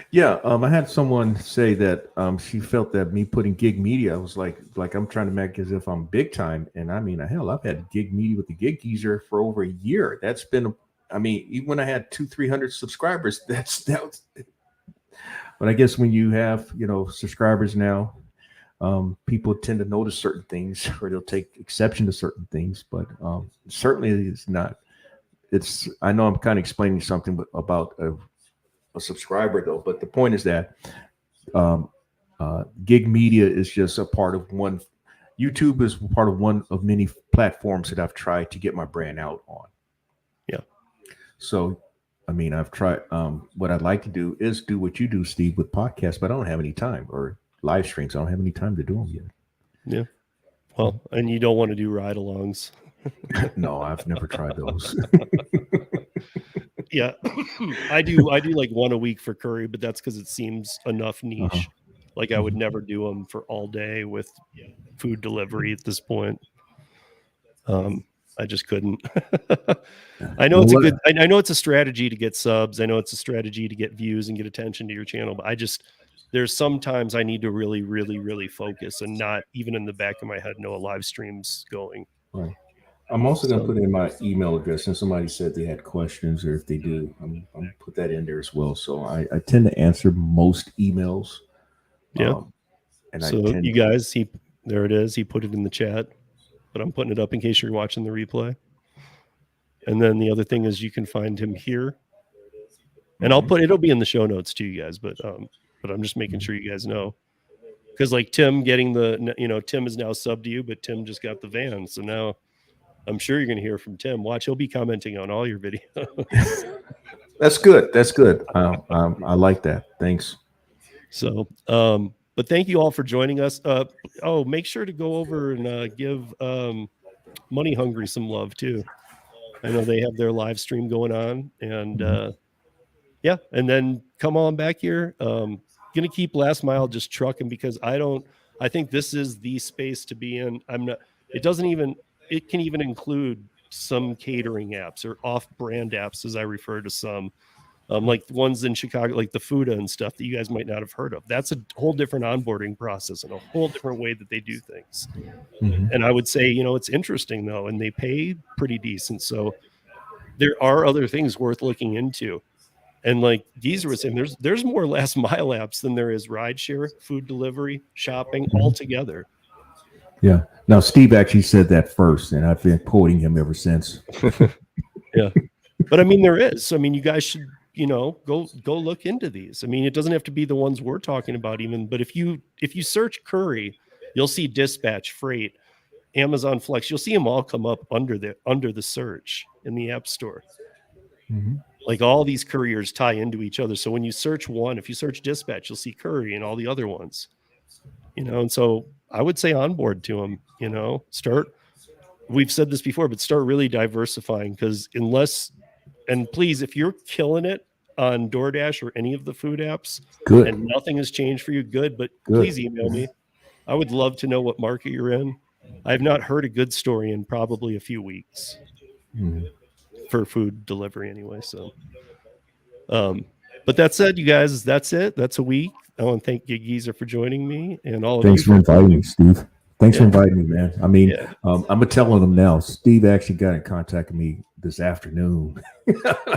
Yeah, I had someone say that she felt that me putting Gig Media, I was like I'm trying to make as if I'm big time. And I mean, hell, I've had Gig Media with the Gig Geezer for over a year. That's been, even when I had 200-300 subscribers, that was. But I guess when you have subscribers now, people tend to notice certain things, or they'll take exception to certain things. But certainly it's not. I know I'm kind of explaining something about a subscriber though, but the point is that Gig Media is just a part of one. YouTube is part of one of many platforms that I've tried to get my brand out on. Yeah. So, I've tried. What I'd like to do is do what you do, Steve, with podcasts, but I don't have any time, or live streams. I don't have any time to do them yet. Yeah. Well, and you don't want to do ride-alongs. No, I've never tried those. Yeah, I do like one a week for Courier, but that's because it seems enough niche. Like I would never do them for all day with food delivery at this point. I just couldn't. I know I know it's a strategy to get subs. I know it's a strategy to get views and get attention to your channel, but there's sometimes I need to really, really, really focus and not even in the back of my head know a live stream's going. Right. I'm also going to put in my email address, and somebody said they had questions, or if they do, I'm going to put that in there as well. So I tend to answer most emails. Yeah. You guys, there it is. He put it in the chat, but I'm putting it up in case you're watching the replay. And then the other thing is you can find him here, and it'll be in the show notes too, you guys. But I'm just making sure you guys know, because like Tim getting Tim is now subbed to you, but Tim just got the van, so now I'm sure you're going to hear from Tim. Watch, he'll be commenting on all your videos. That's good. I like that. Thanks. So, but thank you all for joining us. Make sure to go over and give Money Hungry some love too. I know they have their live stream going on, and and then come on back here. Gonna keep Last Mile just trucking, because I think this is the space to be in. It can even include some catering apps or off-brand apps, as I refer to some, like the ones in Chicago, like the Fuda and stuff that you guys might not have heard of. That's a whole different onboarding process and a whole different way that they do things. Mhm. And I would say, it's interesting though, and they pay pretty decent. So there are other things worth looking into. And like Geezer was saying, there's more last mile apps than there is rideshare, food delivery, shopping all together. Yeah. Now, Steve actually said that first, and I've been quoting him ever since. Yeah. But I mean, there is. I mean, you guys should, go look into these. I mean, it doesn't have to be the ones we're talking about even, but if you search Courier, you'll see Dispatch, Freight, Amazon Flex. You'll see them all come up under the search in the App Store. Mhm. Like all these couriers tie into each other. So when you search one, if you search Dispatch, you'll see Courier and all the other ones. And so I would say onboard to them. Start. We've said this before, but start really diversifying, because and please, if you're killing it on DoorDash or any of the food apps, Good. and nothing has changed for you, good. But Good. please email me. I would love to know what market you're in. I have not heard a good story in probably a few weeks for food delivery anyway. So, but that said, you guys, that's it. That's a week. I want to thank Geezer for joining me, and all of Thanks you for inviting me, Steve. Thanks for Yeah. inviting me, man. I mean, Yeah. I'm telling them now. Steve actually got in contact with me this afternoon.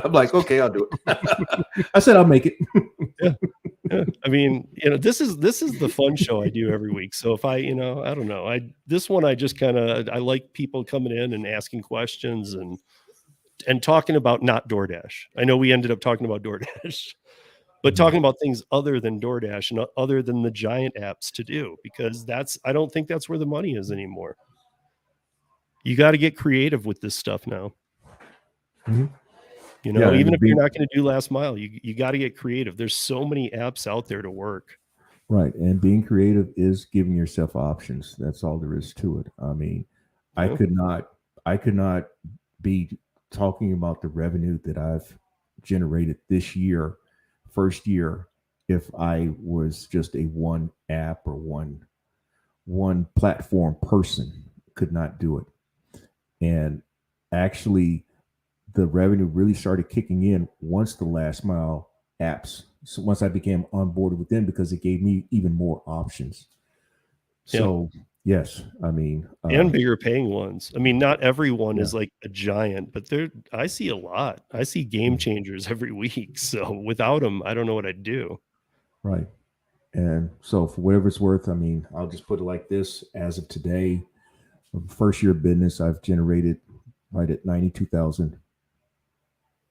I'm like, okay, I'll do it. I said I'll make it. Yeah. I mean, this is the fun show I do every week. So if I don't know, this one I just I like people coming in and asking questions and talking about not DoorDash. I know we ended up talking about DoorDash, but talking about things other than DoorDash and other than the giant apps to do, because I don't think that's where the money is anymore. You got to get creative with this stuff now. Mhm. Even if you're not going to do last mile, you got to get creative. There's so many apps out there to work. Right. And being creative is giving yourself options. That's all there is to it. I mean, I could not be talking about the revenue that I've generated this year, first year, if I was just a one app or one platform person. Could not do it. And actually, the revenue really started kicking in once the last mile apps. So once I became onboarded with them, because it gave me even more options. So yes, I mean, and bigger paying ones. I mean, not everyone is like a giant, but I see a lot. I see game changers every week. So without them, I don't know what I'd do. Right. And so for whatever it's worth, I mean, I'll just put it like this: as of today, first year of business, I've generated right at 92,000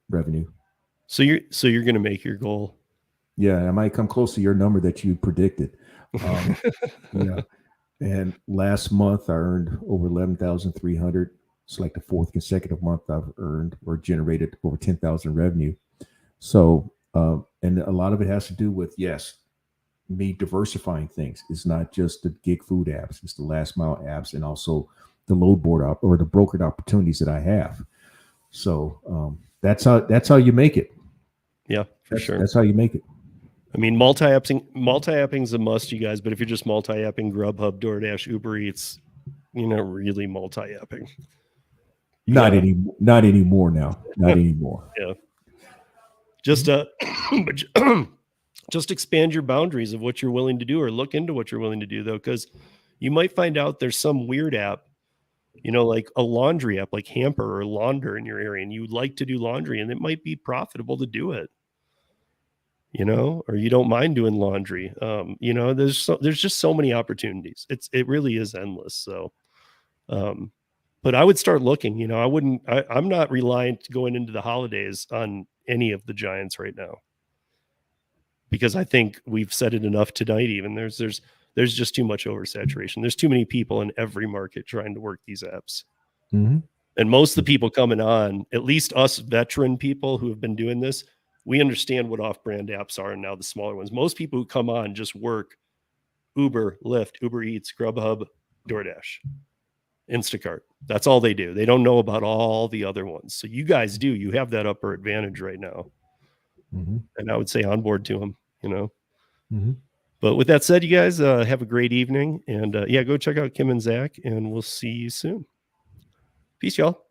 revenue. So you're going to make your goal. Yeah, I might come close to your number that you predicted. Yeah. And last month I earned over 11,300. It's like the fourth consecutive month I've earned or generated over 10,000 revenue. So, and a lot of it has to do with, me diversifying things. It's not just the gig food apps, it's the last mile apps, and also the load board or the brokered opportunities that I have. So that's how you make it. Yeah, for sure. That's how you make it. I mean, multi-apping is a must, you guys. But if you're just multi-apping Grubhub, DoorDash, Uber Eats, you're not really multi-apping. Not anymore now. Not anymore. Yeah. Just just expand your boundaries of what you're willing to do, or look into what you're willing to do, though, because you might find out there's some weird app, like a laundry app like Hamper or Launder in your area, and you would like to do laundry, and it might be profitable to do it. Or you don't mind doing laundry. There's just so many opportunities. It really is endless. So, but I would start looking. I'm not reliant going into the holidays on any of the giants right now, because I think we've said it enough tonight. Even there's just too much oversaturation. There's too many people in every market trying to work these apps. Mm-hmm. And most of the people coming on, at least us veteran people who have been doing this, we understand what off-brand apps are, and now the smaller ones. Most people who come on just work Uber, Lyft, Uber Eats, Grubhub, DoorDash, Instacart. That's all they do. They don't know about all the other ones. So you guys do. You have that upper advantage right now. Mm-hmm. And I would say onboard to them, Mm-hmm. But with that said, you guys have a great evening. And go check out Kim and Zach, and we'll see you soon. Peace, y'all.